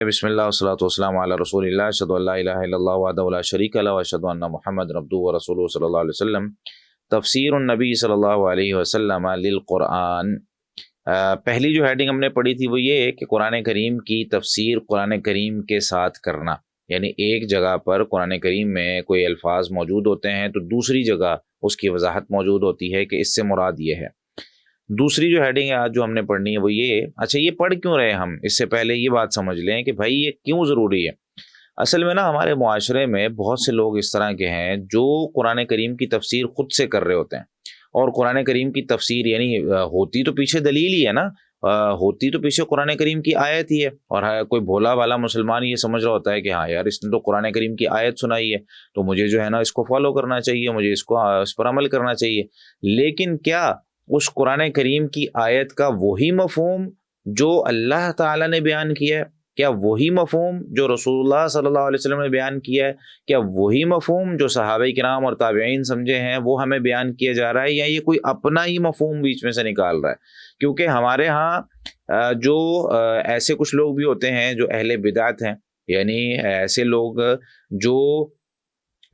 بسم اللہ والصلاۃ والسلام علی رسول اللہ اشہد ان لا الہ الا اللہ وحدہ لا شریک لہ واشہد ان محمد عبدہ ورسولہ صلی اللہ علیہ وسلم۔ تفسیر النبی صلی اللہ علیہ وسلم للقرآن۔ پہلی جو ہیڈنگ ہم نے پڑھی تھی وہ یہ ہے کہ قرآن کریم کی تفسیر قرآن کریم کے ساتھ کرنا، یعنی ایک جگہ پر قرآن کریم میں کوئی الفاظ موجود ہوتے ہیں تو دوسری جگہ اس کی وضاحت موجود ہوتی ہے کہ اس سے مراد یہ ہے۔ دوسری جو ہیڈنگ ہے آج جو ہم نے پڑھنی ہے وہ یہ، اچھا یہ پڑھ کیوں رہے ہم، اس سے پہلے یہ بات سمجھ لیں کہ بھائی یہ کیوں ضروری ہے۔ اصل میں نا ہمارے معاشرے میں بہت سے لوگ اس طرح کے ہیں جو قرآن کریم کی تفسیر خود سے کر رہے ہوتے ہیں، اور قرآن کریم کی تفسیر یعنی ہوتی تو پیچھے دلیل ہی ہے نا، ہوتی تو پیچھے قرآن کریم کی آیت ہی ہے، اور کوئی بھولا والا مسلمان یہ سمجھ رہا ہوتا ہے کہ ہاں یار اس نے تو قرآن کریم کی آیت سنائی ہے تو مجھے جو ہے نا اس کو فالو کرنا چاہیے، مجھے اس پر عمل کرنا چاہیے۔ لیکن کیا اس قرآن کریم کی آیت کا وہی مفہوم جو اللہ تعالیٰ نے بیان کیا ہے، کیا وہی مفہوم جو رسول اللہ صلی اللہ علیہ وسلم نے بیان کیا ہے، کیا وہی مفہوم جو صحابہ کرام اور تابعین سمجھے ہیں وہ ہمیں بیان کیا جا رہا ہے، یا یہ کوئی اپنا ہی مفہوم بیچ میں سے نکال رہا ہے؟ کیونکہ ہمارے ہاں جو ایسے کچھ لوگ بھی ہوتے ہیں جو اہل بدعت ہیں، یعنی ایسے لوگ جو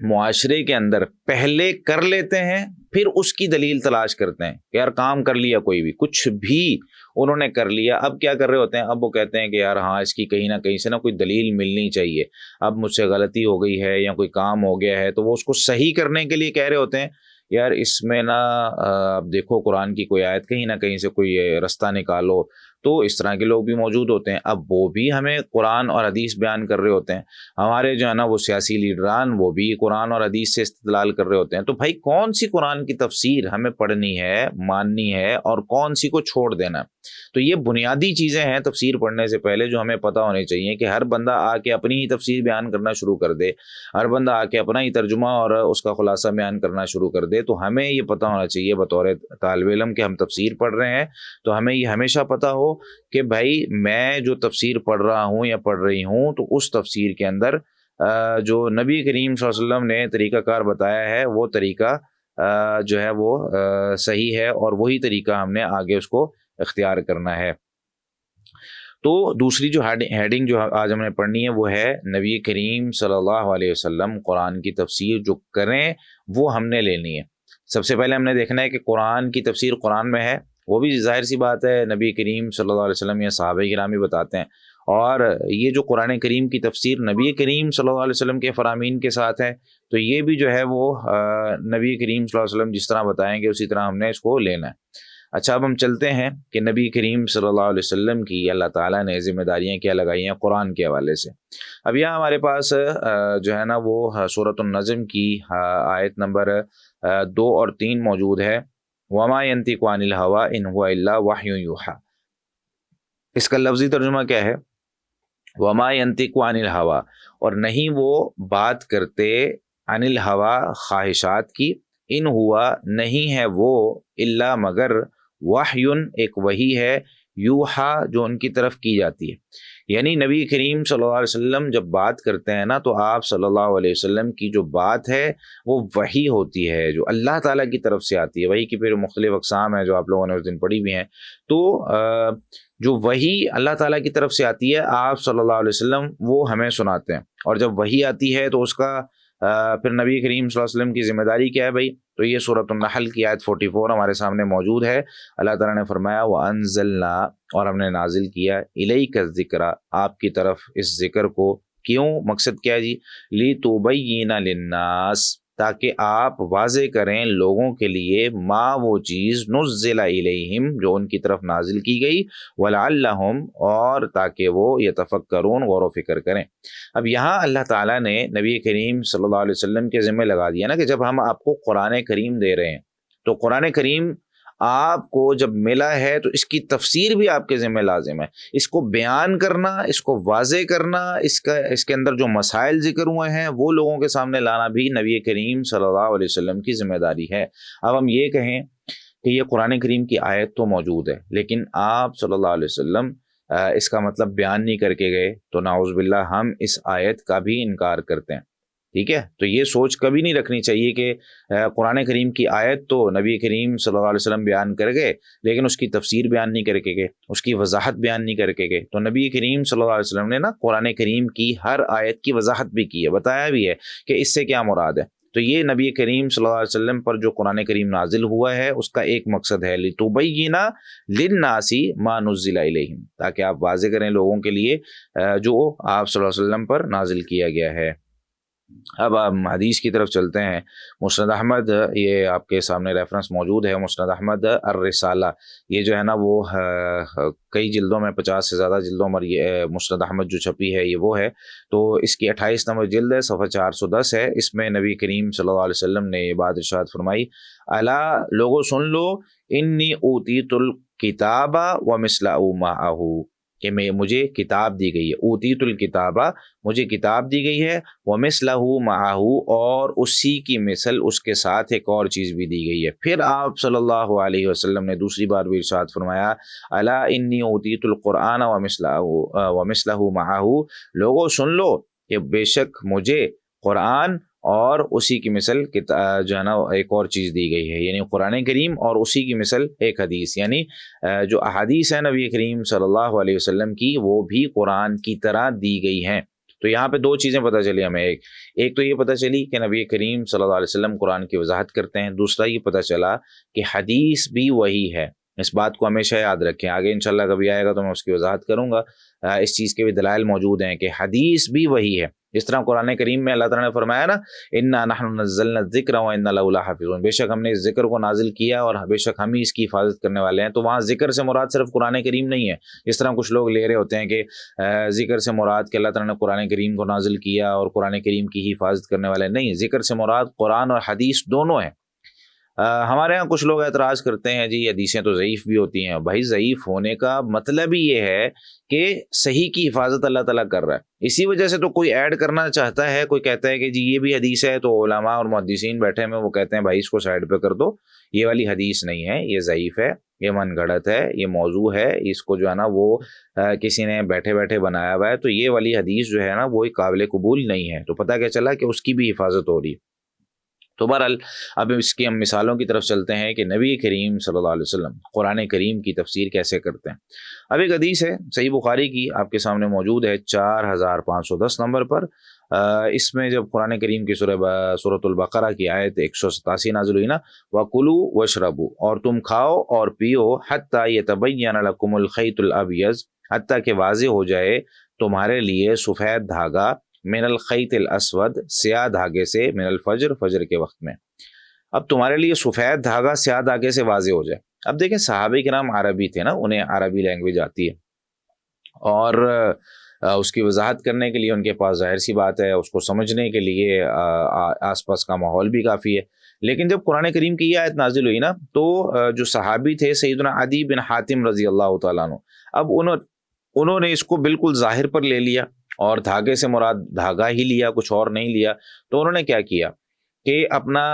معاشرے کے اندر پہلے کر لیتے ہیں پھر اس کی دلیل تلاش کرتے ہیں کہ یار کام کر لیا، کوئی بھی کچھ بھی انہوں نے کر لیا، اب کیا کر رہے ہوتے ہیں، اب وہ کہتے ہیں کہ یار ہاں اس کی کہیں نہ کہیں سے نا کوئی دلیل ملنی چاہیے، اب مجھ سے غلطی ہو گئی ہے یا کوئی کام ہو گیا ہے تو وہ اس کو صحیح کرنے کے لیے کہہ رہے ہوتے ہیں یار اس میں نا اب دیکھو قرآن کی کوئی آیت کہیں نہ کہیں سے کوئی رستہ نکالو۔ تو اس طرح کے لوگ بھی موجود ہوتے ہیں، اب وہ بھی ہمیں قرآن اور حدیث بیان کر رہے ہوتے ہیں، ہمارے جو ہے نا وہ سیاسی لیڈران وہ بھی قرآن اور حدیث سے استدلال کر رہے ہوتے ہیں۔ تو بھائی کون سی قرآن کی تفسیر ہمیں پڑھنی ہے، ماننی ہے، اور کون سی کو چھوڑ دینا ہے؟ تو یہ بنیادی چیزیں ہیں تفسیر پڑھنے سے پہلے جو ہمیں پتہ ہونی چاہیے کہ ہر بندہ آ کے اپنی ہی تفسیر بیان کرنا شروع کر دے، ہر بندہ آ کے اپنا ہی ترجمہ اور اس کا خلاصہ بیان کرنا شروع کر دے۔ تو ہمیں یہ پتہ ہونا چاہیے بطور طالب علم کہ ہم تفسیر پڑھ رہے ہیں تو ہمیں یہ ہمیشہ پتہ ہو کہ بھائی میں جو تفسیر پڑھ رہا ہوں یا پڑھ رہی ہوں تو اس تفسیر کے اندر جو نبی کریم صلی اللہ علیہ وسلم نے طریقہ کار بتایا ہے وہ طریقہ جو ہے وہ صحیح ہے، اور وہی طریقہ ہم نے آگے اس کو اختیار کرنا ہے۔ تو دوسری جو ہیڈنگ جو آج ہم نے پڑھنی ہے وہ ہے نبی کریم صلی اللہ علیہ وسلم قرآن کی تفسیر جو کریں وہ ہم نے لینی ہے۔ سب سے پہلے ہم نے دیکھنا ہے کہ قرآن کی تفسیر قرآن میں ہے، وہ بھی ظاہر سی بات ہے نبی کریم صلی اللہ علیہ وسلم یا صحابہ کرام بھی بتاتے ہیں، اور یہ جو قرآن کریم کی تفسیر نبی کریم صلی اللہ علیہ وسلم کے فرامین کے ساتھ ہے تو یہ بھی جو ہے وہ نبی کریم صلی اللہ علیہ وسلم جس طرح بتائیں گے اسی طرح ہم نے اس کو لینا ہے۔ اچھا اب ہم چلتے ہیں کہ نبی کریم صلی اللہ علیہ وسلم کی اللہ تعالیٰ نے ذمہ داریاں کیا لگائی ہیں قرآن کے حوالے سے۔ اب یہاں ہمارے پاس جو ہے نا وہ سورۃ النجم کی آیت نمبر 2 اور 3 موجود ہے، وما ينطق عن الهوى ان هو الا وحی یوحی۔ اس کا لفظی ترجمہ کیا ہے؟ وما ينطق عن الهوى، اور نہیں وہ بات کرتے عن الهوى خواہشات کی، ان ہوا نہیں ہے وہ، الا مگر، وحی ایک وحی ہے، یوحا جو ان کی طرف کی جاتی ہے۔ یعنی نبی کریم صلی اللہ علیہ وسلم جب بات کرتے ہیں نا تو آپ صلی اللہ علیہ وسلم کی جو بات ہے وہ وحی ہوتی ہے جو اللہ تعالیٰ کی طرف سے آتی ہے۔ وحی کی پھر مختلف اقسام ہیں جو آپ لوگوں نے اس دن پڑھی بھی ہیں۔ تو جو وحی اللہ تعالیٰ کی طرف سے آتی ہے آپ صلی اللہ علیہ وسلم وہ ہمیں سناتے ہیں، اور جب وحی آتی ہے تو اس کا پھر نبی کریم صلی اللہ علیہ وسلم کی ذمہ داری کیا ہے بھائی؟ تو یہ سورۃ النحل کی آیت 44 ہمارے سامنے موجود ہے۔ اللہ تعالیٰ نے فرمایا وَأَنزَلْنَا، اور ہم نے نازل کیا، إِلَيْكَ الذِّكْرَ، آپ کی طرف اس ذکر کو، کیوں؟ مقصد کیا جی؟ لِتُبَيِّنَ لِلنَّاسِ، تاکہ آپ واضح کریں لوگوں کے لیے، ما وہ چیز، نزل الیہم جو ان کی طرف نازل کی گئی، ولعلہم، اور تاکہ وہ یتفکرون، غور و فکر کریں۔ اب یہاں اللہ تعالیٰ نے نبی کریم صلی اللہ علیہ وسلم کے ذمہ لگا دیا نا کہ جب ہم آپ کو قرآن کریم دے رہے ہیں تو قرآن کریم آپ کو جب ملا ہے تو اس کی تفسیر بھی آپ کے ذمہ لازم ہے، اس کو بیان کرنا، اس کو واضح کرنا، اس کے اندر جو مسائل ذکر ہوئے ہیں وہ لوگوں کے سامنے لانا بھی نبی کریم صلی اللہ علیہ وسلم کی ذمہ داری ہے۔ اب ہم یہ کہیں کہ یہ قرآن کریم کی آیت تو موجود ہے لیکن آپ صلی اللہ علیہ وسلم اس کا مطلب بیان نہیں کر کے گئے، تو نعوذ باللہ ہم اس آیت کا بھی انکار کرتے ہیں، ٹھیک ہے، تو یہ سوچ کبھی نہیں رکھنی چاہیے کہ قرآن کریم کی آیت تو نبی کریم صلی اللہ علیہ وسلم بیان کر گئے لیکن اس کی تفسیر بیان نہیں کر کے گئے، اس کی وضاحت بیان نہیں کر کے گئے۔ تو نبی کریم صلی اللہ علیہ وسلم نے نا قرآن کریم کی ہر آیت کی وضاحت بھی کی ہے، بتایا بھی ہے کہ اس سے کیا مراد ہے۔ تو یہ نبی کریم صلی اللہ علیہ وسلم پر جو قرآن کریم نازل ہوا ہے اس کا ایک مقصد ہے لِتُبَيِّنَ لِلنَّاسِ مَا نُزِّلَ إِلَيْهِمْ، تاکہ آپ واضح کریں لوگوں کے لیے جو آپ صلی اللہ علیہ وسلم پر نازل کیا گیا ہے۔ اب ہم حدیث کی طرف چلتے ہیں۔ مسند احمد، یہ آپ کے سامنے ریفرنس موجود ہے، مسند احمد الرسالہ، یہ جو ہے نا وہ کئی جلدوں میں 50 سے زیادہ جلدوں میں یہ مسند احمد جو چھپی ہے یہ وہ ہے، تو اس کی 28 نمبر جلد ہے، صفحہ 410 ہے۔ اس میں نبی کریم صلی اللہ علیہ وسلم نے یہ بات ارشاد فرمائی، الا لوگوں سن لو، انی اوتیت الکتاب ومثلہ معہ، کہ مجھے کتاب دی گئی ہے، اوتیت الکتابہ، مجھے کتاب دی گئی ہے، ومثلہ معہ، اور اسی کی مثل اس کے ساتھ ایک اور چیز بھی دی گئی ہے۔ پھر آپ صلی اللہ علیہ وسلم نے دوسری بار بھی ارشاد فرمایا، الا انی اوتیت القرآن ومثلہ معہ، لوگوں سن لو کہ بے شک مجھے قرآن اور اسی کی مثل جو ہے نا ایک اور چیز دی گئی ہے، یعنی قرآن کریم اور اسی کی مثل ایک حدیث، یعنی جو احادیث ہیں نبی کریم صلی اللہ علیہ وسلم کی وہ بھی قرآن کی طرح دی گئی ہیں۔ تو یہاں پہ دو چیزیں پتہ چلی ہمیں، ایک تو یہ پتہ چلی کہ نبی کریم صلی اللہ علیہ وسلم قرآن کی وضاحت کرتے ہیں، دوسرا یہ پتہ چلا کہ حدیث بھی وہی ہے۔ اس بات کو ہمیشہ یاد رکھیں، آگے انشاءاللہ کبھی آئے گا تو میں اس کی وضاحت کروں گا۔ اس چیز کے بھی دلائل موجود ہیں کہ حدیث بھی وہی ہے۔ جس طرح قرآن کریم میں اللہ تعالیٰ نے فرمایا نا، انا نحن نزلنا الذکر وانا لہ لحافظون، بے شک ہم نے اس ذکر کو نازل کیا اور بے شک ہم ہی اس کی حفاظت کرنے والے ہیں۔ تو وہاں ذکر سے مراد صرف قرآن کریم نہیں ہے، جس طرح کچھ لوگ لے رہے ہوتے ہیں کہ ذکر سے مراد کہ اللہ تعالیٰ نے قرآن کریم کو نازل کیا اور قرآن کریم کی ہی حفاظت کرنے والے نہیں، ذکر سے مراد قرآن اور حدیث دونوں ہیں۔ ہمارے ہاں کچھ لوگ اعتراض کرتے ہیں جی حدیثیں تو ضعیف بھی ہوتی ہیں۔ بھائی ضعیف ہونے کا مطلب ہی یہ ہے کہ صحیح کی حفاظت اللہ تعالیٰ کر رہا ہے، اسی وجہ سے تو کوئی ایڈ کرنا چاہتا ہے، کوئی کہتا ہے کہ جی یہ بھی حدیث ہے، تو علماء اور محدثین بیٹھے ہیں وہ کہتے ہیں بھائی اس کو سائڈ پہ کر دو، یہ والی حدیث نہیں ہے، یہ ضعیف ہے، یہ من گھڑت ہے، یہ موضوع ہے، اس کو جو ہے نا وہ کسی نے بیٹھے بیٹھے بنایا ہوا ہے، تو یہ والی حدیث جو ہے نا وہ قابل قبول نہیں ہے۔ تو پتہ کیا چلا کہ اس کی بھی حفاظت ہو رہی ہے۔ تو بہرحال اب اس کی ہم مثالوں کی طرف چلتے ہیں کہ نبی کریم صلی اللہ علیہ وسلم قرآن کریم کی تفسیر کیسے کرتے ہیں۔ اب ایک حدیث ہے صحیح بخاری کی، آپ کے سامنے موجود ہے 4510 نمبر پر۔ اس میں جب قرآن کریم کی سورۃ البقرہ کی آیت 187 نازل ہوئی نا، وَكُلُوا وَاشْرَبُوا، اور تم کھاؤ اور پیو، حَتَّى يَتَبَيَّنَ لَكُمُ الْخَيْطُ الْأَبْيَضُ، حتیٰ کہ واضح ہو جائے تمہارے لیے سفید دھاگا، من الخیط الاسود، سیاہ دھاگے سے، من الفجر، فجر کے وقت میں۔ اب تمہارے لیے سفید دھاگا سیاہ دھاگے سے واضح ہو جائے۔ اب دیکھیں صحابہ کرام عربی تھے نا، انہیں عربی لینگویج آتی ہے اور اس کی وضاحت کرنے کے لیے ان کے پاس ظاہر سی بات ہے اس کو سمجھنے کے لیے آس پاس کا ماحول بھی کافی ہے۔ لیکن جب قرآن کریم کی یہ آیت نازل ہوئی نا تو جو صحابی تھے سیدنا عدی بن حاتم رضی اللہ تعالیٰ عنہ، اب انہوں نے اس کو بالکل ظاہر پر لے لیا اور دھاگے سے مراد دھاگا ہی لیا، کچھ اور نہیں لیا۔ تو انہوں نے کیا کیا کہ اپنا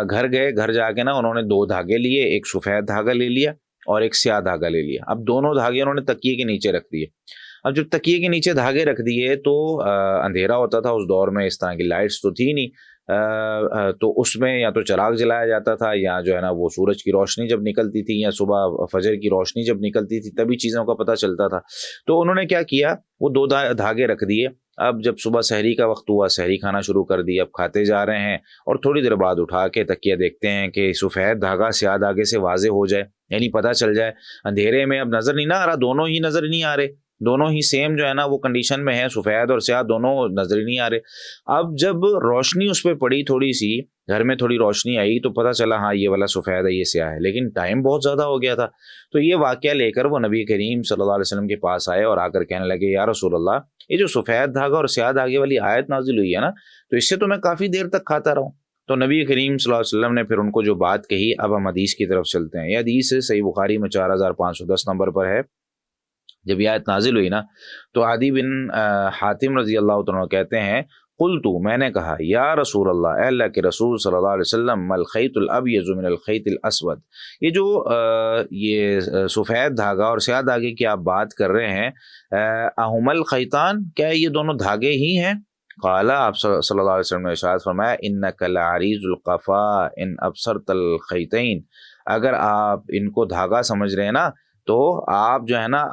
گھر گئے، گھر جا کے نا انہوں نے 2 دھاگے لیے، ایک سفید دھاگا لے لیا اور ایک سیاہ دھاگا لے لیا۔ اب دونوں دھاگے انہوں نے تکیے کے نیچے رکھ دیے۔ اب جب تکیے کے نیچے دھاگے رکھ دیے تو اندھیرا ہوتا تھا اس دور میں، اس طرح کی لائٹس تو تھی نہیں، تو اس میں یا تو چراغ جلایا جاتا تھا یا جو ہے نا وہ سورج کی روشنی جب نکلتی تھی یا صبح فجر کی روشنی جب نکلتی تھی تبھی چیزوں کا پتہ چلتا تھا۔ تو انہوں نے کیا کیا، وہ 2 دھاگے رکھ دیے۔ اب جب صبح سحری کا وقت ہوا، سحری کھانا شروع کر دی، اب کھاتے جا رہے ہیں اور تھوڑی دیر بعد اٹھا کے تکیہ دیکھتے ہیں کہ سفید دھاگا سیاہ دھاگے سے واضح ہو جائے، یعنی پتہ چل جائے۔ اندھیرے میں اب نظر نہیں نہ آ رہا، دونوں ہی نظر نہیں آ رہے، دونوں ہی سیم جو ہے نا وہ کنڈیشن میں ہے، سفید اور سیاہ دونوں نظر ہی نہیں آ رہے۔ اب جب روشنی اس پہ پڑی، تھوڑی سی گھر میں تھوڑی روشنی آئی تو پتہ چلا ہاں یہ والا سفید ہے، یہ سیاہ ہے، لیکن ٹائم بہت زیادہ ہو گیا تھا۔ تو یہ واقعہ لے کر وہ نبی کریم صلی اللہ علیہ وسلم کے پاس آئے اور آ کر کہنے لگے، یا رسول اللہ، یہ جو سفید دھاگا اور سیاہ دھاگے والی آیت نازل ہوئی ہے نا، تو اس سے تو میں کافی دیر تک کھاتا رہا ہوں۔ تو نبی کریم صلی اللہ علیہ وسلم نے پھر ان کو جو بات کہی، اب ہم حدیث کی طرف چلتے ہیں۔ یہ حدیث صحیح بخاری میں 4510 نمبر پر ہے۔ جب یہ آیت نازل ہوئی نا تو عدی بن حاتم رضی اللہ عنہ کہتے ہیں، قلت، میں نے کہا، یا رسول اللہ، اے اللہ کے رسول صلی اللہ علیہ وسلم، ما الخیط الابیض من الخیط الاسود، یہ جو یہ سفید دھاگا اور سیاہ دھاگے کی آپ بات کر رہے ہیں، اہما الخیطان، کیا یہ دونوں دھاگے ہی ہیں؟ قال آپ صلی اللہ علیہ وسلم نے ارشاد فرمایا انک لعریض القفا ان ابصرت الخیتین، اگر آپ ان کو دھاگا سمجھ رہے ہیں نا تو آپ جو ہے نا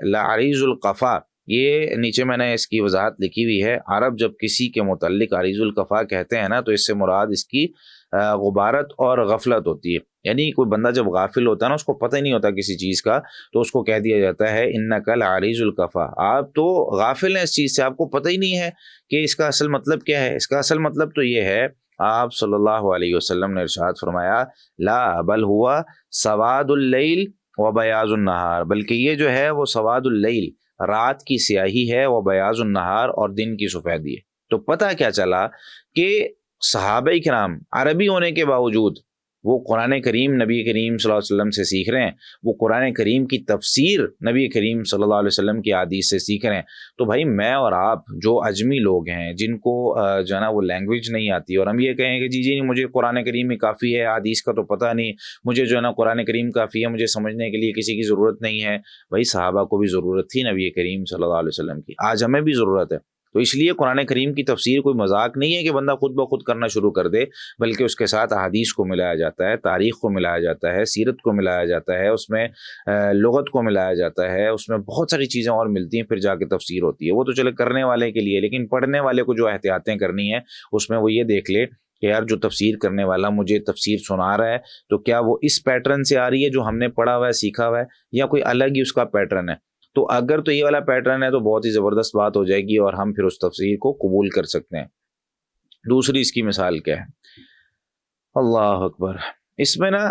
لعریض القفا، یہ نیچے میں نے اس کی وضاحت لکھی ہوئی ہے۔ عرب جب کسی کے متعلق عریض القفا کہتے ہیں نا تو اس سے مراد اس کی غبارت اور غفلت ہوتی ہے، یعنی کوئی بندہ جب غافل ہوتا ہے نا، اس کو پتہ ہی نہیں ہوتا کسی چیز کا، تو اس کو کہہ دیا جاتا ہے انک لعریض القفا، آپ تو غافل ہیں اس چیز سے، آپ کو پتہ ہی نہیں ہے کہ اس کا اصل مطلب کیا ہے۔ اس کا اصل مطلب تو یہ ہے، آپ صلی اللہ علیہ وسلم نے ارشاد فرمایا لا بل ہوا سواد اللیل و بیاض النہار، بلکہ یہ جو ہے وہ سواد اللیل، رات کی سیاہی ہے، وہ بیاض النہار، اور دن کی سفیدی ہے۔ تو پتہ کیا چلا کہ صحابہ کرام عربی ہونے کے باوجود وہ قرآن کریم نبی کریم صلی اللہ علیہ وسلم سے سیکھ رہے ہیں، وہ قرآن کریم کی تفسیر نبی کریم صلی اللہ علیہ وسلم کی حدیث سے سیکھ رہے ہیں۔ تو بھائی میں اور آپ جو اجمی لوگ ہیں، جن کو جو ہے نا وہ لینگویج نہیں آتی، اور ہم یہ کہیں کہ جی جی مجھے قرآن کریم ہی کافی ہے، حدیث کا تو پتہ نہیں، مجھے جو ہے نا قرآن کریم کافی ہے، مجھے سمجھنے کے لیے کسی کی ضرورت نہیں ہے۔ بھائی صحابہ کو بھی ضرورت تھی نبی کریم صلی اللہ علیہ وسلم کی، آج ہمیں بھی ضرورت ہے۔ تو اس لیے قرآن کریم کی تفسیر کوئی مذاق نہیں ہے کہ بندہ خود بخود کرنا شروع کر دے، بلکہ اس کے ساتھ احادیث کو ملایا جاتا ہے، تاریخ کو ملایا جاتا ہے، سیرت کو ملایا جاتا ہے، اس میں لغت کو ملایا جاتا ہے، اس میں بہت ساری چیزیں اور ملتی ہیں، پھر جا کے تفسیر ہوتی ہے۔ وہ تو چلے کرنے والے کے لیے، لیکن پڑھنے والے کو جو احتیاطیں کرنی ہیں اس میں وہ یہ دیکھ لے کہ یار جو تفسیر کرنے والا مجھے تفسیر سنا رہا ہے تو کیا وہ اس پیٹرن سے آ رہی ہے جو ہم نے پڑھا ہوا ہے، سیکھا ہوا ہے، یا کوئی الگ ہی اس کا پیٹرن ہے۔ تو اگر تو یہ والا پیٹرن ہے تو بہت ہی زبردست بات ہو جائے گی، اور ہم پھر اس تفسیر کو قبول کر سکتے ہیں۔ دوسری اس کی مثال کیا ہے؟ اللہ اکبر، اس میں نا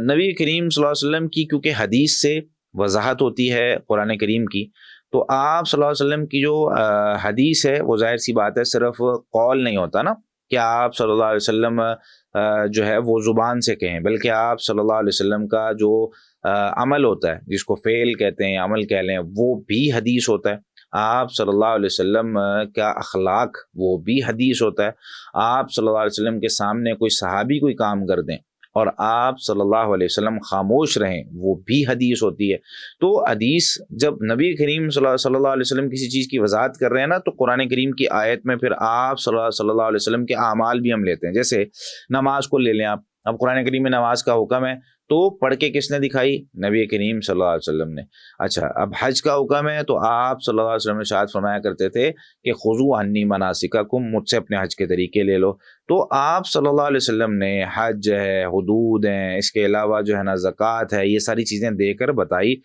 نبی کریم صلی اللہ علیہ وسلم کی کیونکہ حدیث سے وضاحت ہوتی ہے قرآن کریم کی، تو آپ صلی اللہ علیہ وسلم کی جو حدیث ہے وہ ظاہر سی بات ہے صرف قول نہیں ہوتا نا کہ آپ صلی اللہ علیہ وسلم جو ہے وہ زبان سے کہیں، بلکہ آپ صلی اللہ علیہ وسلم کا جو عمل ہوتا ہے، جس کو فعل کہتے ہیں، عمل کہہ لیں، وہ بھی حدیث ہوتا ہے۔ آپ صلی اللہ علیہ وسلم کا اخلاق وہ بھی حدیث ہوتا ہے۔ آپ صلی اللہ علیہ وسلم کے سامنے کوئی صحابی کوئی کام کر دیں اور آپ صلی اللہ علیہ وسلم خاموش رہیں، وہ بھی حدیث ہوتی ہے۔ تو حدیث جب نبی کریم صلی اللہ علیہ وسلم کسی چیز کی وضاحت کر رہے ہیں نا، تو قرآن کریم کی آیت میں پھر آپ صلی اللہ علیہ وسلم کے اعمال بھی ہم لیتے ہیں۔ جیسے نماز کو لے لیں آپ، اب قرآن کریم میں نماز کا حکم ہے تو پڑھ کے کس نے دکھائی؟ نبی کریم صلی اللہ علیہ وسلم نے۔ اچھا، اب حج کا حکم ہے تو آپ صلی اللہ علیہ وسلم نے ارشاد فرمایا کرتے تھے کہ خذوا عنی مناسککم، مجھ سے اپنے حج کے طریقے لے لو۔ تو آپ صلی اللہ علیہ وسلم نے حج ہے، حدود ہیں، اس کے علاوہ جو ہے نا زکوٰۃ ہے، یہ ساری چیزیں دے کر بتائی،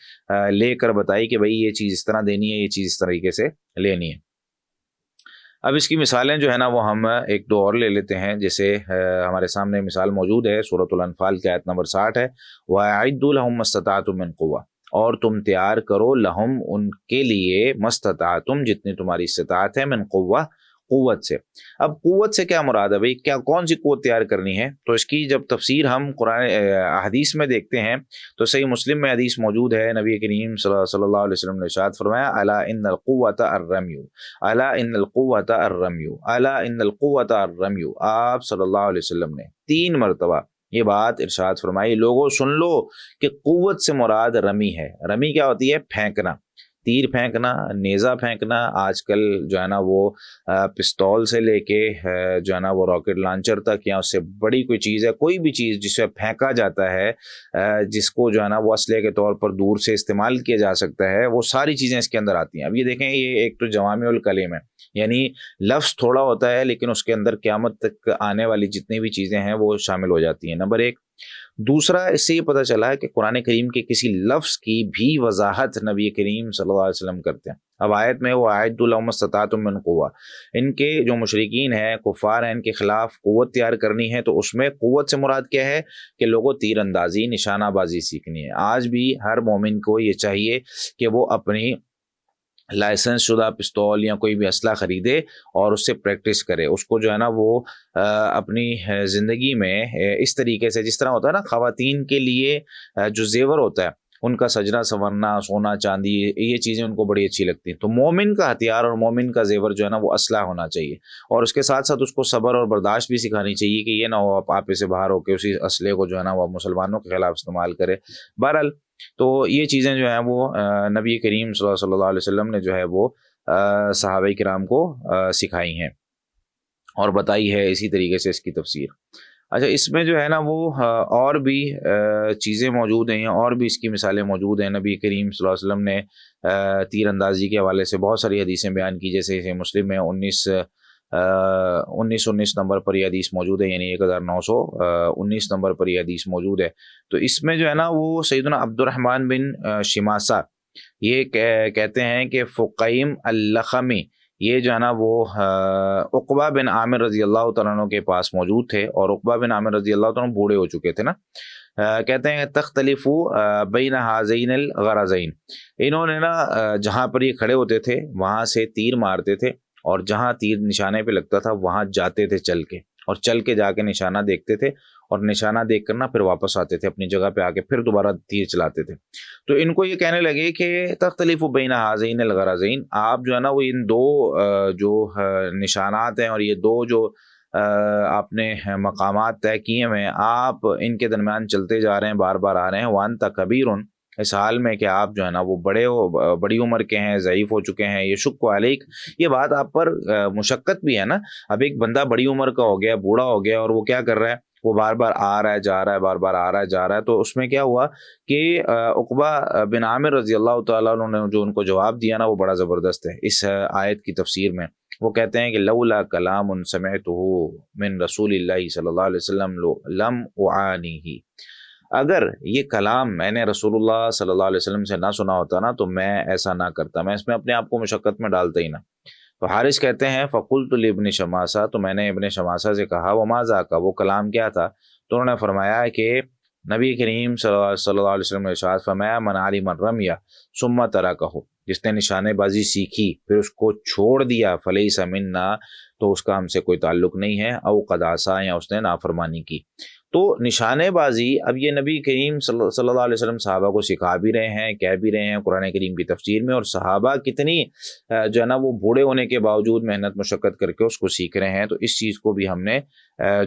لے کر بتائی کہ بھائی یہ چیز اس طرح دینی ہے، یہ چیز اس طریقے سے لینی ہے۔ اب اس کی مثالیں جو ہے نا وہ ہم ایک دو اور لے لیتے ہیں۔ جیسے ہمارے سامنے مثال موجود ہے سورۃ الانفال کی آیت نمبر 60 ہے، وَأَعِدُّوا لَهُم مَّا اسْتَطَعْتُم مِّن قُوَّةٍ، اور تم تیار کرو لہم ان کے لیے، مستطاعتم جتنی تمہاری استطاعت ہے، من قوہ قوت سے۔ اب قوت سے کیا مراد ہے بھائی؟ کیا کون سی قوت تیار کرنی ہے؟ تو اس کی جب تفسیر ہم قرآن حدیث میں دیکھتے ہیں تو صحیح مسلم میں حدیث موجود ہے، نبی کریم صلی اللہ علیہ وسلم نے ارشاد فرمایا الا ان القوۃ الرمی، الا ان القوۃ الرمی، الا ان القوۃ الرمی۔ آپ صلی اللہ علیہ وسلم نے 3 مرتبہ یہ بات ارشاد فرمائی، لوگوں سن لو کہ قوت سے مراد رمی ہے۔ رمی کیا ہوتی ہے؟ پھینکنا، تیر پھینکنا، نیزہ پھینکنا۔ آج کل جو ہے نا وہ پستول سے لے کے جو ہے نا وہ راکٹ لانچر تک، یا اس سے بڑی کوئی چیز ہے، کوئی بھی چیز جسے پھینکا جاتا ہے، جس کو جو ہے نا وہ اسلحے کے طور پر دور سے استعمال کیا جا سکتا ہے، وہ ساری چیزیں اس کے اندر آتی ہیں۔ اب یہ دیکھیں، یہ ایک تو جوامع الکلم ہے، یعنی لفظ تھوڑا ہوتا ہے لیکن اس کے اندر قیامت تک آنے والی جتنی بھی چیزیں ہیں وہ شامل ہو جاتی ہیں، نمبر 1۔ دوسرا، اس سے یہ پتہ چلا ہے کہ قرآن کریم کے کسی لفظ کی بھی وضاحت نبی کریم صلی اللہ علیہ وسلم کرتے ہیں۔ اب آیت میں وہ اعدوا لہم ما استطعتم من قوہ، ان کے جو مشرکین ہیں، کفار ہیں، ان کے خلاف قوت تیار کرنی ہے، تو اس میں قوت سے مراد کیا ہے کہ لوگوں تیر اندازی، نشانہ بازی سیکھنی ہے۔ آج بھی ہر مومن کو یہ چاہیے کہ وہ اپنی لائسنس شدہ پستول یا کوئی بھی اسلحہ خریدے اور اس سے پریکٹس کرے، اس کو جو ہے نا وہ اپنی زندگی میں اس طریقے سے، جس طرح ہوتا ہے نا خواتین کے لیے جو زیور ہوتا ہے، ان کا سجنا سنورنا، سونا چاندی، یہ چیزیں ان کو بڑی اچھی لگتی ہیں۔ تو مومن کا ہتھیار اور مومن کا زیور جو ہے نا وہ اسلحہ ہونا چاہیے، اور اس کے ساتھ ساتھ اس کو صبر اور برداشت بھی سکھانی چاہیے کہ یہ نہ ہو آپ سے باہر ہو کے اسی اسلحے کو جو ہے نا وہ مسلمانوں کے خلاف استعمال کرے۔ بہرحال تو یہ چیزیں جو ہیں وہ نبی کریم صلی اللہ علیہ وسلم نے جو ہے وہ صحابہ کرام کو سکھائی ہیں اور بتائی ہے اسی طریقے سے اس کی تفسیر۔ اچھا، اس میں جو ہے نا وہ اور بھی چیزیں موجود ہیں اور بھی اس کی مثالیں موجود ہیں۔ نبی کریم صلی اللہ علیہ وسلم نے تیر اندازی کے حوالے سے بہت ساری حدیثیں بیان کی، جیسے مسلم میں 19 نمبر پر یہ حدیث موجود ہے، یعنی 1919 نمبر پر یہ حدیث موجود ہے۔ تو اس میں جو ہے نا وہ سیدنا عبد الرحمن بن شماسہ یہ کہتے ہیں کہ فقیم اللخمی یہ جو ہے نا وہ عقبہ بن عامر رضی اللہ تعالیٰ عنہ کے پاس موجود تھے، اور عقبہ بن عامر رضی اللہ تعالیٰ عنہ بوڑھے ہو چکے تھے نا۔ کہتے ہیں تختلف بین ہذین الغرضین، انہوں نے نا جہاں پر یہ کھڑے ہوتے تھے وہاں سے تیر مارتے تھے، اور جہاں تیر نشانے پہ لگتا تھا وہاں جاتے تھے چل کے، اور چل کے جا کے نشانہ دیکھتے تھے، اور نشانہ دیکھ کر نا پھر واپس آتے تھے اپنی جگہ پہ آ کے پھر دوبارہ تیر چلاتے تھے۔ تو ان کو یہ کہنے لگے کہ تختلف بین ہذین الغرضین، آپ جو ہے نا وہ ان دو جو نشانات ہیں اور یہ دو جو آپ نے مقامات طے کیے ہوئے ہیں، آپ ان کے درمیان چلتے جا رہے ہیں، بار بار آ رہے ہیں، وانت کبیر، اس حال میں کہ آپ جو ہے نا وہ بڑی عمر کے ہیں، ضعیف ہو چکے ہیں، یہ شک علیک، یہ بات آپ پر مشقت بھی ہے نا۔ اب ایک بندہ بڑی عمر کا ہو گیا، بوڑھا ہو گیا، اور وہ کیا کر رہا ہے، وہ بار بار آ رہا ہے جا رہا ہے، بار بار آ رہا ہے جا رہا ہے۔ تو اس میں کیا ہوا کہ عقبہ بن عامر رضی اللہ تعالیٰ عنہ نے جو ان کو جواب دیا نا وہ بڑا زبردست ہے اس آیت کی تفسیر میں۔ وہ کہتے ہیں کہ لولا کلام سمعتہ من رسول اللہ صلی اللہ علیہ وسلم لم اعانیہ، اگر یہ کلام میں نے رسول اللہ صلی اللہ علیہ وسلم سے نہ سنا ہوتا نا تو میں ایسا نہ کرتا، میں اس میں اپنے آپ کو مشقت میں ڈالتا ہی نہ۔ تو حارث کہتے ہیں فقلت لابن شماسہ، تو میں نے ابن شماسہ سے کہا وما ذاک، وہ کلام کیا تھا؟ تو انہوں نے فرمایا کہ نبی کریم صلی اللہ علیہ وسلم نے ارشاد فرمایا من علم الرمی ثم ترکہ، جس نے نشانے بازی سیکھی پھر اس کو چھوڑ دیا فلیس منا، تو اس کا ہم سے کوئی تعلق نہیں ہے، او قد عصا، یا اس نے نافرمانی کی۔ تو نشانے بازی اب یہ نبی کریم صلی اللہ علیہ وسلم صحابہ کو سکھا بھی رہے ہیں، کہہ بھی رہے ہیں قرآن کریم کی تفسیر میں، اور صحابہ کتنی جو ہے نا وہ بوڑھے ہونے کے باوجود محنت مشقت کر کے اس کو سیکھ رہے ہیں۔ تو اس چیز کو بھی ہم نے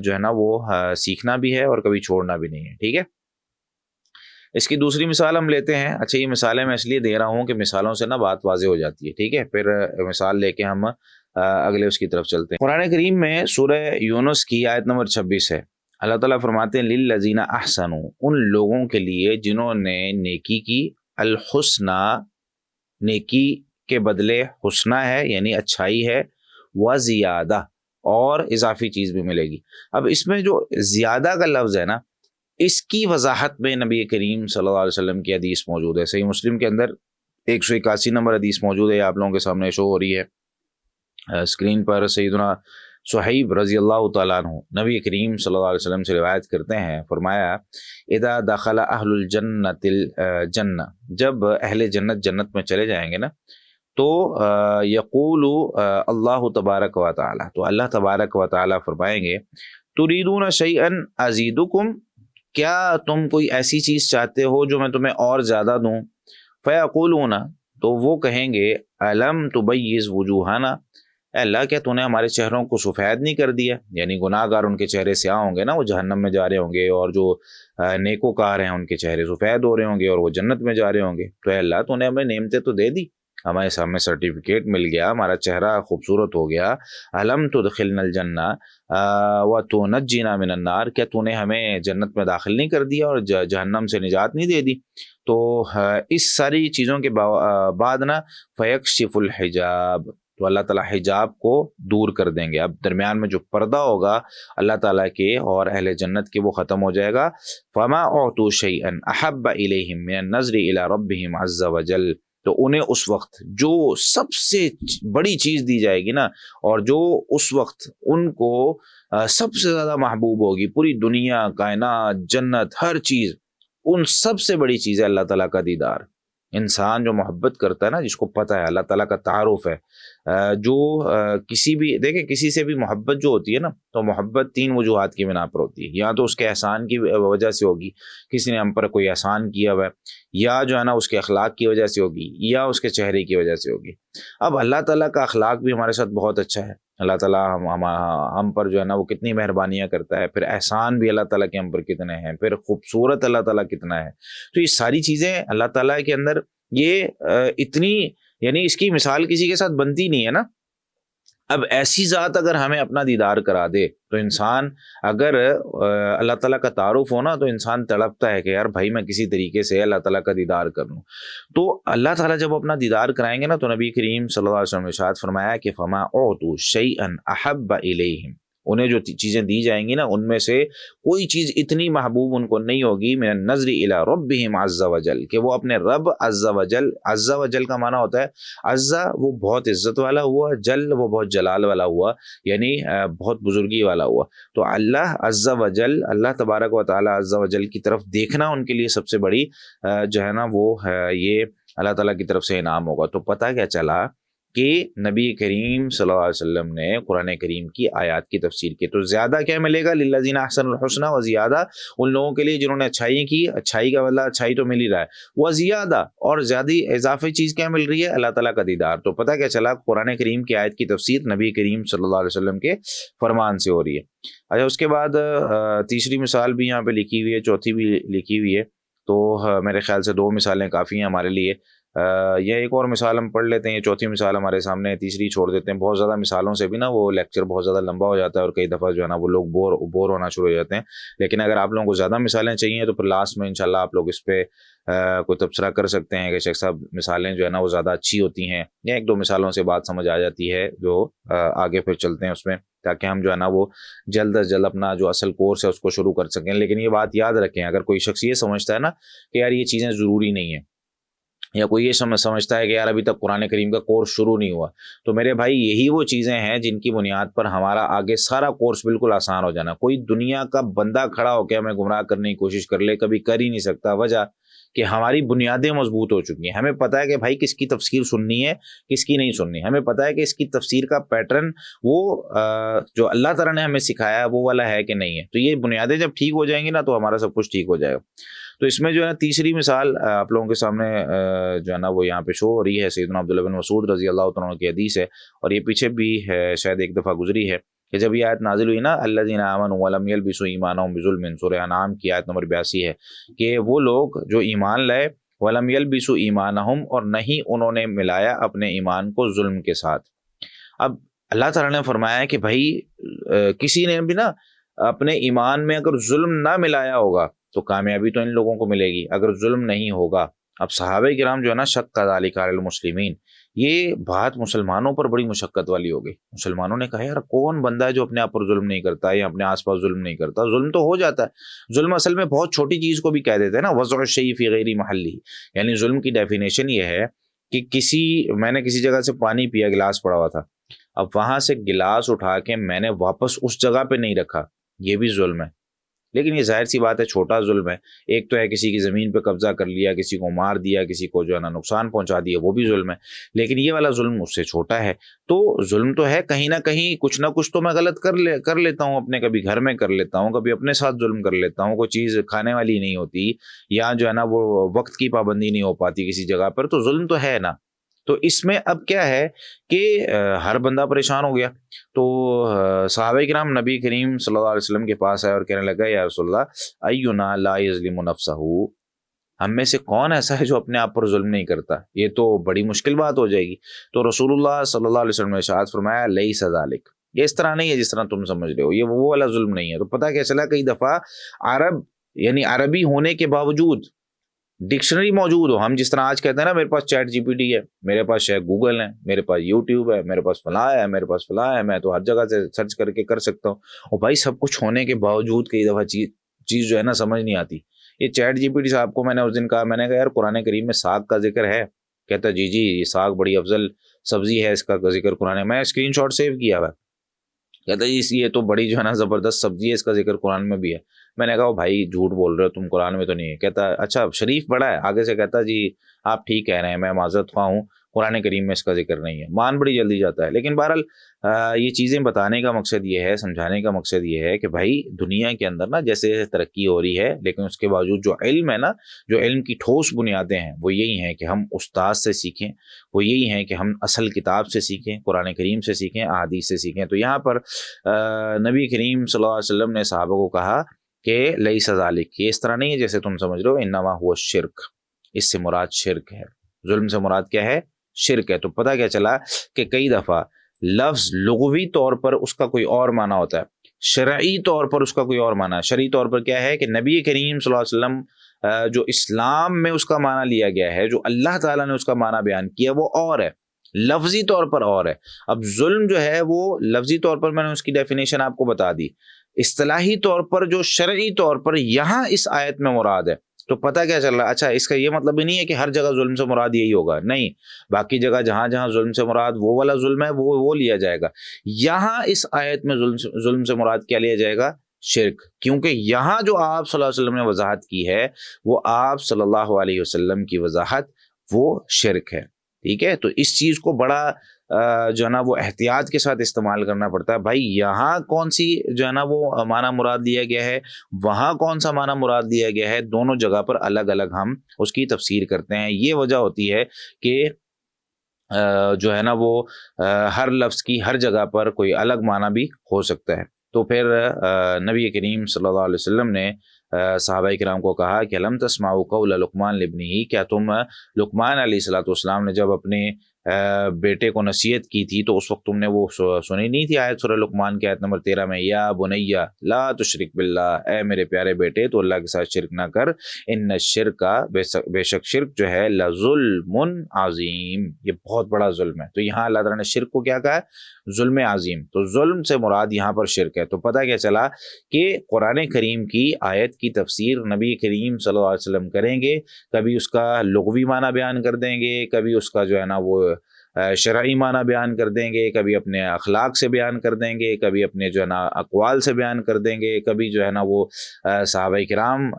جو ہے نا وہ سیکھنا بھی ہے اور کبھی چھوڑنا بھی نہیں ہے، ٹھیک ہے۔ اس کی دوسری مثال ہم لیتے ہیں۔ اچھا، یہ مثالیں میں اس لیے دے رہا ہوں کہ مثالوں سے نا بات واضح ہو جاتی ہے، ٹھیک ہے۔ پھر مثال لے کے ہم اگلے اس کی طرف چلتے ہیں۔ قرآن کریم میں سورہ یونس کی آیت نمبر 26 ہے، اللہ تعالیٰ فرماتے ہیں للذین احسنوا، ان لوگوں کے لیے جنہوں نے نیکی کی، الحسنہ، نیکی کے بدلے حسنہ ہے یعنی اچھائی ہے، وزیادہ، اور اضافی چیز بھی ملے گی۔ اب اس میں جو زیادہ کا لفظ ہے نا، اس کی وضاحت میں نبی کریم صلی اللہ علیہ وسلم کی حدیث موجود ہے۔ صحیح مسلم کے اندر 181 نمبر حدیث موجود ہے، آپ لوگوں کے سامنے شو ہو رہی ہے اسکرین پر۔ سیدنا صہیب رضی اللہ تعالیٰ عنہ نبی کریم صلی اللہ علیہ وسلم سے روایت کرتے ہیں، فرمایا اذا دخل اہل الجنت الجنہ، جب اہل جنت جنت میں چلے جائیں گے نا تو یقول اللہ تبارک و تعالی، تو اللہ تبارک و تعالی فرمائیں گے تريدون شیئا ازیدکم، کیا تم کوئی ایسی چیز چاہتے ہو جو میں تمہیں اور زیادہ دوں؟ فیقولون، تو وہ کہیں گے الم تبیض وجوہنا، اے اللہ کیا تو نے ہمارے چہروں کو سفید نہیں کر دیا؟ یعنی گناہ گار ان کے چہرے سیاہ ہوں گے نا، وہ جہنم میں جا رہے ہوں گے، اور جو نیکوکار ہیں ان کے چہرے سفید ہو رہے ہوں گے اور وہ جنت میں جا رہے ہوں گے۔ تو اے اللہ تو نے ہمیں نعمتیں تو دے دی، ہمارے سامنے سرٹیفکیٹ مل گیا، ہمارا چہرہ خوبصورت ہو گیا، الم تدخلنا الجنہ وتنجینا من النار، کیا تو نے ہمیں جنت میں داخل نہیں کر دیا اور جہنم سے نجات نہیں دے دی؟ تو اس ساری چیزوں کے بعد نا فیکشف الحجاب، تو اللہ تعالیٰ حجاب کو دور کر دیں گے، اب درمیان میں جو پردہ ہوگا اللہ تعالیٰ کے اور اہل جنت کے وہ ختم ہو جائے گا۔ فما اعطوا شیئا احب الیہم من النظر الی ربہم عز وجل، تو انہیں اس وقت جو سب سے بڑی چیز دی جائے گی نا، اور جو اس وقت ان کو سب سے زیادہ محبوب ہوگی، پوری دنیا، کائنات، جنت، ہر چیز، ان سب سے بڑی چیز ہے اللہ تعالیٰ کا دیدار۔ انسان جو محبت کرتا ہے نا، جس کو پتہ ہے اللہ تعالیٰ کا تعارف ہے، جو کسی بھی دیکھیں کسی سے بھی محبت جو ہوتی ہے نا، تو محبت 3 وجوہات کی بنا پر ہوتی ہے، یا تو اس کے احسان کی وجہ سے ہوگی، کسی نے ہم پر کوئی احسان کیا ہوا ہے، یا جو ہے نا اس کے اخلاق کی وجہ سے ہوگی، یا اس کے چہرے کی وجہ سے ہوگی۔ اب اللہ تعالیٰ کا اخلاق بھی ہمارے ساتھ بہت اچھا ہے، اللہ تعالیٰ ہم پر جو ہے نا وہ کتنی مہربانیاں کرتا ہے، پھر احسان بھی اللہ تعالیٰ کے ہم پر کتنے ہیں، پھر خوبصورت اللہ تعالیٰ کتنا ہے۔ تو یہ ساری چیزیں اللہ تعالیٰ کے اندر یہ اتنی یعنی اس کی مثال کسی کے ساتھ بنتی نہیں ہے نا. اب ایسی ذات اگر ہمیں اپنا دیدار کرا دے تو انسان اگر اللہ تعالیٰ کا تعارف ہو نا تو انسان تڑپتا ہے کہ یار بھائی میں کسی طریقے سے اللہ تعالیٰ کا دیدار کر لوں. تو اللہ تعالیٰ جب اپنا دیدار کرائیں گے نا تو نبی کریم صلی اللہ علیہ وسلم نے ارشاد فرمایا کہ فما اعطوا شیئا احب الیہم، انہیں جو چیزیں دی جائیں گی نا ان میں سے کوئی چیز اتنی محبوب ان کو نہیں ہوگی من النظر الی ربہم عز وجل، کہ وہ اپنے رب عز وجل، عز وجل کا معنی ہوتا ہے عز وہ بہت عزت والا ہوا، جل وہ بہت جلال والا ہوا، یعنی بہت بزرگی والا ہوا. تو اللہ عز وجل، اللہ تبارک و تعالی عز وجل کی طرف دیکھنا ان کے لیے سب سے بڑی جو ہے نا وہ یہ اللہ تعالیٰ کی طرف سے انعام ہوگا. تو پتہ کیا چلا کہ نبی کریم صلی اللہ علیہ وسلم نے قرآن کریم کی آیات کی تفسیر کی. تو زیادہ کیا ملے گا؟ للذین احسنوا الحسنی و زیادہ، ان لوگوں کے لیے جنہوں نے اچھائی کی، اچھائی کا مطلب اچھائی تو مل ہی رہا ہے، و زیادہ اور زیادہ اضافی چیز کیا مل رہی ہے؟ اللہ تعالیٰ کا دیدار. تو پتہ کیا چلا قرآن کریم کی آیت کی تفسیر نبی کریم صلی اللہ علیہ وسلم کے فرمان سے ہو رہی ہے. اچھا اس کے بعد تیسری مثال بھی یہاں پہ لکھی ہوئی ہے، چوتھی بھی لکھی ہوئی ہے. تو میرے خیال سے 2 مثالیں کافی ہیں ہمارے لیے. یہ ایک اور مثال ہم پڑھ لیتے ہیں، یہ چوتھی مثال ہمارے سامنے ہے، تیسری چھوڑ دیتے ہیں. بہت زیادہ مثالوں سے بھی نا وہ لیکچر بہت زیادہ لمبا ہو جاتا ہے اور کئی دفعہ جو ہے نا وہ لوگ بور ہونا شروع ہو جاتے ہیں. لیکن اگر آپ لوگوں کو زیادہ مثالیں چاہیے تو پھر لاسٹ میں انشاءاللہ آپ لوگ اس پہ کوئی تبصرہ کر سکتے ہیں کہ شیخ صاحب مثالیں جو ہے نا وہ زیادہ اچھی ہوتی ہیں، یا 1-2 مثالوں سے بات سمجھ آ جاتی ہے جو آگے پھر چلتے ہیں اس میں، تاکہ ہم جو ہے نا وہ جلد از جلد اپنا جو اصل کورس ہے اس کو شروع کر سکیں. لیکن یہ بات یاد رکھیں، اگر کوئی شخص یہ سمجھتا ہے نا کہ یار یہ چیزیں ضروری نہیں ہیں، یا کوئی یہ سمجھتا ہے کہ یار ابھی تک قرآن کریم کا کورس شروع نہیں ہوا، تو میرے بھائی یہی وہ چیزیں ہیں جن کی بنیاد پر ہمارا آگے سارا کورس بالکل آسان ہو جانا. کوئی دنیا کا بندہ کھڑا ہو کے ہمیں گمراہ کرنے کی کوشش کر لے کبھی کر ہی نہیں سکتا. وجہ کہ ہماری بنیادیں مضبوط ہو چکی ہیں. ہمیں پتہ ہے کہ بھائی کس کی تفسیر سننی ہے کس کی نہیں سننی. ہمیں پتہ ہے کہ اس کی تفسیر کا پیٹرن وہ جو اللہ تعالیٰ نے ہمیں سکھایا وہ والا ہے کہ نہیں ہے. تو یہ بنیادیں جب ٹھیک ہو جائیں گی نا تو ہمارا سب کچھ ٹھیک ہو جائے گا. تو اس میں جو ہے نا تیسری مثال آپ لوگوں کے سامنے جو ہے نا وہ یہاں پہ شو ہو رہی ہے. سیدنا عبداللہ بن مسعود رضی اللہ تعالیٰ عنہ کی حدیث ہے، اور یہ پیچھے بھی شاید ایک دفعہ گزری ہے کہ جب یہ آیت نازل ہوئی نا الذین آمنوا ولم یلبسوا ایمانہم بظلم، سورہ انعام کی آیت نمبر 82 ہے کہ وہ لوگ جو ایمان لائے ولم یلبسوا ایمانہم، اور نہیں انہوں نے ملایا اپنے ایمان کو ظلم کے ساتھ. اب اللہ تعالیٰ نے فرمایا کہ بھائی کسی نے بھی نا اپنے ایمان میں اگر ظلم نہ ملایا ہوگا تو کامیابی تو ان لوگوں کو ملے گی، اگر ظلم نہیں ہوگا. اب صحابہ کرام جو ہے نا شق ذالک علی المسلمین، یہ بات مسلمانوں پر بڑی مشقت والی ہو گئی. مسلمانوں نے کہا یار کون بندہ ہے جو اپنے آپ پر ظلم نہیں کرتا یا اپنے آس پاس ظلم نہیں کرتا؟ ظلم تو ہو جاتا ہے. ظلم اصل میں بہت چھوٹی چیز کو بھی کہہ دیتے ہیں نا، وضع الشیء فی غیر محلہ. یعنی ظلم کی ڈیفینیشن یہ ہے کہ میں نے کسی جگہ سے پانی پیا، گلاس پڑا ہوا تھا، اب وہاں سے گلاس اٹھا کے میں نے واپس اس جگہ پہ نہیں رکھا، یہ بھی ظلم ہے. لیکن یہ ظاہر سی بات ہے چھوٹا ظلم ہے. ایک تو ہے کسی کی زمین پہ قبضہ کر لیا، کسی کو مار دیا، کسی کو جو ہے نا نقصان پہنچا دیا، وہ بھی ظلم ہے. لیکن یہ والا ظلم اس سے چھوٹا ہے. تو ظلم تو ہے کہیں نہ کہیں کچھ نہ کچھ تو میں غلط کر لیتا ہوں اپنے، کبھی گھر میں کر لیتا ہوں، کبھی اپنے ساتھ ظلم کر لیتا ہوں، کوئی چیز کھانے والی نہیں ہوتی، یا جو ہے نا وہ وقت کی پابندی نہیں ہو پاتی کسی جگہ پر، تو ظلم تو ہے نا. تو اس میں اب کیا ہے کہ ہر بندہ پریشان ہو گیا. تو صحابہ کرام نبی کریم صلی اللہ علیہ وسلم کے پاس آئے اور کہنے لگا یا رسول اللہ اینا لا یظلم نفسہ، ہم میں سے کون ایسا ہے جو اپنے آپ پر ظلم نہیں کرتا؟ یہ تو بڑی مشکل بات ہو جائے گی. تو رسول اللہ صلی اللہ علیہ وسلم نے ارشاد فرمایا لیس ذالک، یہ اس طرح نہیں ہے جس طرح تم سمجھ رہے ہو، یہ وہ والا ظلم نہیں ہے. تو پتہ کیا چلا کئی دفعہ یعنی عربی ہونے کے باوجود ڈکشنری موجود ہو، ہم جس طرح آج کہتے ہیں نا میرے پاس چیٹ جی پی ٹی ہے، میرے پاس شاید گوگل ہے، میرے پاس یوٹیوب ہے، میرے پاس فلاں ہے، میرے پاس فلاں ہے، میں تو ہر جگہ سے سرچ کر کے کر سکتا ہوں. اور بھائی سب کچھ ہونے کے باوجود کئی دفعہ چیز جو ہے نا سمجھ نہیں آتی. یہ چیٹ جی پی ٹی صاحب کو میں نے اس دن کہا، میں نے کہا یار قرآن کریم میں ساگ کا ذکر ہے؟ کہتا جی یہ ساگ بڑی افضل سبزی ہے، اس کا ذکر قرآن میں اسکرین شاٹ سیو کیا ہوا. کہتا جی یہ تو بڑی جو ہے نا زبردست سبزی ہے، اس کا ذکر قرآن میں بھی ہے. میں نے کہا بھائی جھوٹ بول رہے ہو تم، قرآن میں تو نہیں ہے. کہتا اچھا شریف بڑا ہے، آگے سے کہتا جی آپ ٹھیک کہہ رہے ہیں، میں معذرت خواہ ہوں، قرآن کریم میں اس کا ذکر نہیں ہے. مان بڑی جلدی جاتا ہے. لیکن بہرحال یہ چیزیں بتانے کا مقصد یہ ہے، سمجھانے کا مقصد یہ ہے کہ بھائی دنیا کے اندر نا جیسے ترقی ہو رہی ہے، لیکن اس کے باوجود جو علم ہے نا، جو علم کی ٹھوس بنیادیں ہیں وہ یہی ہیں کہ ہم استاد سے سیکھیں، وہ یہی ہیں کہ ہم اصل کتاب سے سیکھیں، قرآن کریم سے سیکھیں، احادیث سے سیکھیں. تو یہاں پر نبی کریم صلی اللہ علیہ وسلم نے صحابہ کو کہا کہ لیس ذالک، یہ اس طرح نہیں ہے جیسے تم سمجھ رہے ہو، انما ہوا شرک، اس سے مراد شرک ہے. ظلم سے مراد کیا ہے؟ شرک ہے۔ تو پتہ کیا چلا کہ کئی دفعہ لفظ لغوی طور پر اس کا کوئی اور معنی ہوتا ہے، شرعی طور پر اس کا کوئی اور معنی ہے۔ شرعی طور پر کیا ہے کہ نبی کریم صلی اللہ علیہ وسلم جو اسلام میں اس کا معنی لیا گیا ہے، جو اللہ تعالیٰ نے اس کا معنی بیان کیا وہ اور ہے، لفظی طور پر اور ہے۔ اب ظلم جو ہے وہ لفظی طور پر میں نے اس کی ڈیفینیشن آپ کو بتا دی، اصطلاحی طور پر جو شرعی طور پر یہاں اس آیت میں مراد ہے، تو پتہ کیا چل رہا ہے؟ اچھا اس کا یہ مطلب ہی نہیں ہے کہ ہر جگہ ظلم سے مراد یہی ہوگا، نہیں، باقی جگہ جہاں جہاں ظلم سے مراد وہ والا ظلم ہے وہ لیا جائے گا، یہاں اس آیت میں ظلم سے مراد کیا لیا جائے گا؟ شرک، کیونکہ یہاں جو آپ صلی اللہ علیہ وسلم نے وضاحت کی ہے وہ آپ صلی اللہ علیہ وسلم کی وضاحت وہ شرک ہے، ٹھیک ہے؟ تو اس چیز کو بڑا جو ہے نا وہ احتیاط کے ساتھ استعمال کرنا پڑتا ہے۔ بھائی یہاں کون سی جو ہے نا وہ معنی مراد لیا گیا ہے، وہاں کون سا معنی مراد لیا گیا ہے، دونوں جگہ پر الگ الگ ہم اس کی تفسیر کرتے ہیں۔ یہ وجہ ہوتی ہے کہ جو ہے نا وہ ہر لفظ کی ہر جگہ پر کوئی الگ معنی بھی ہو سکتا ہے۔ تو پھر نبی کریم صلی اللہ علیہ وسلم نے صحابہ کرام کو کہا کہ لم تسمعوا قول لقمان لابنہ، کیا تم لقمان علیہ الصلوۃ والسلام نے جب اپنے بیٹے کو نصیحت کی تھی تو اس وقت تم نے وہ سنی نہیں تھی آیت سورہ لقمان کی آیت نمبر 13 میں، یا بنیا لا تشرک باللہ، اے میرے پیارے بیٹے تو اللہ کے ساتھ شرک نہ کر، ان الشرک، بے شک شرک جو ہے لظلم عظیم، یہ بہت بڑا ظلم ہے۔ تو یہاں اللہ تعالیٰ نے شرک کو کیا کہا ہے؟ ظلم عظیم۔ تو ظلم سے مراد یہاں پر شرک ہے۔ تو پتہ کیا چلا کہ قرآن کریم کی آیت کی تفسیر نبی کریم صلی اللہ علیہ وسلم کریں گے، کبھی اس کا لغوی معنی بیان کر دیں گے، کبھی اس کا جو ہے نا وہ شرعی معنی بیان کر دیں گے، کبھی اپنے اخلاق سے بیان کر دیں گے، کبھی اپنے جو ہے نا اقوال سے بیان کر دیں گے، کبھی جو ہے نا وہ صحابہ کرام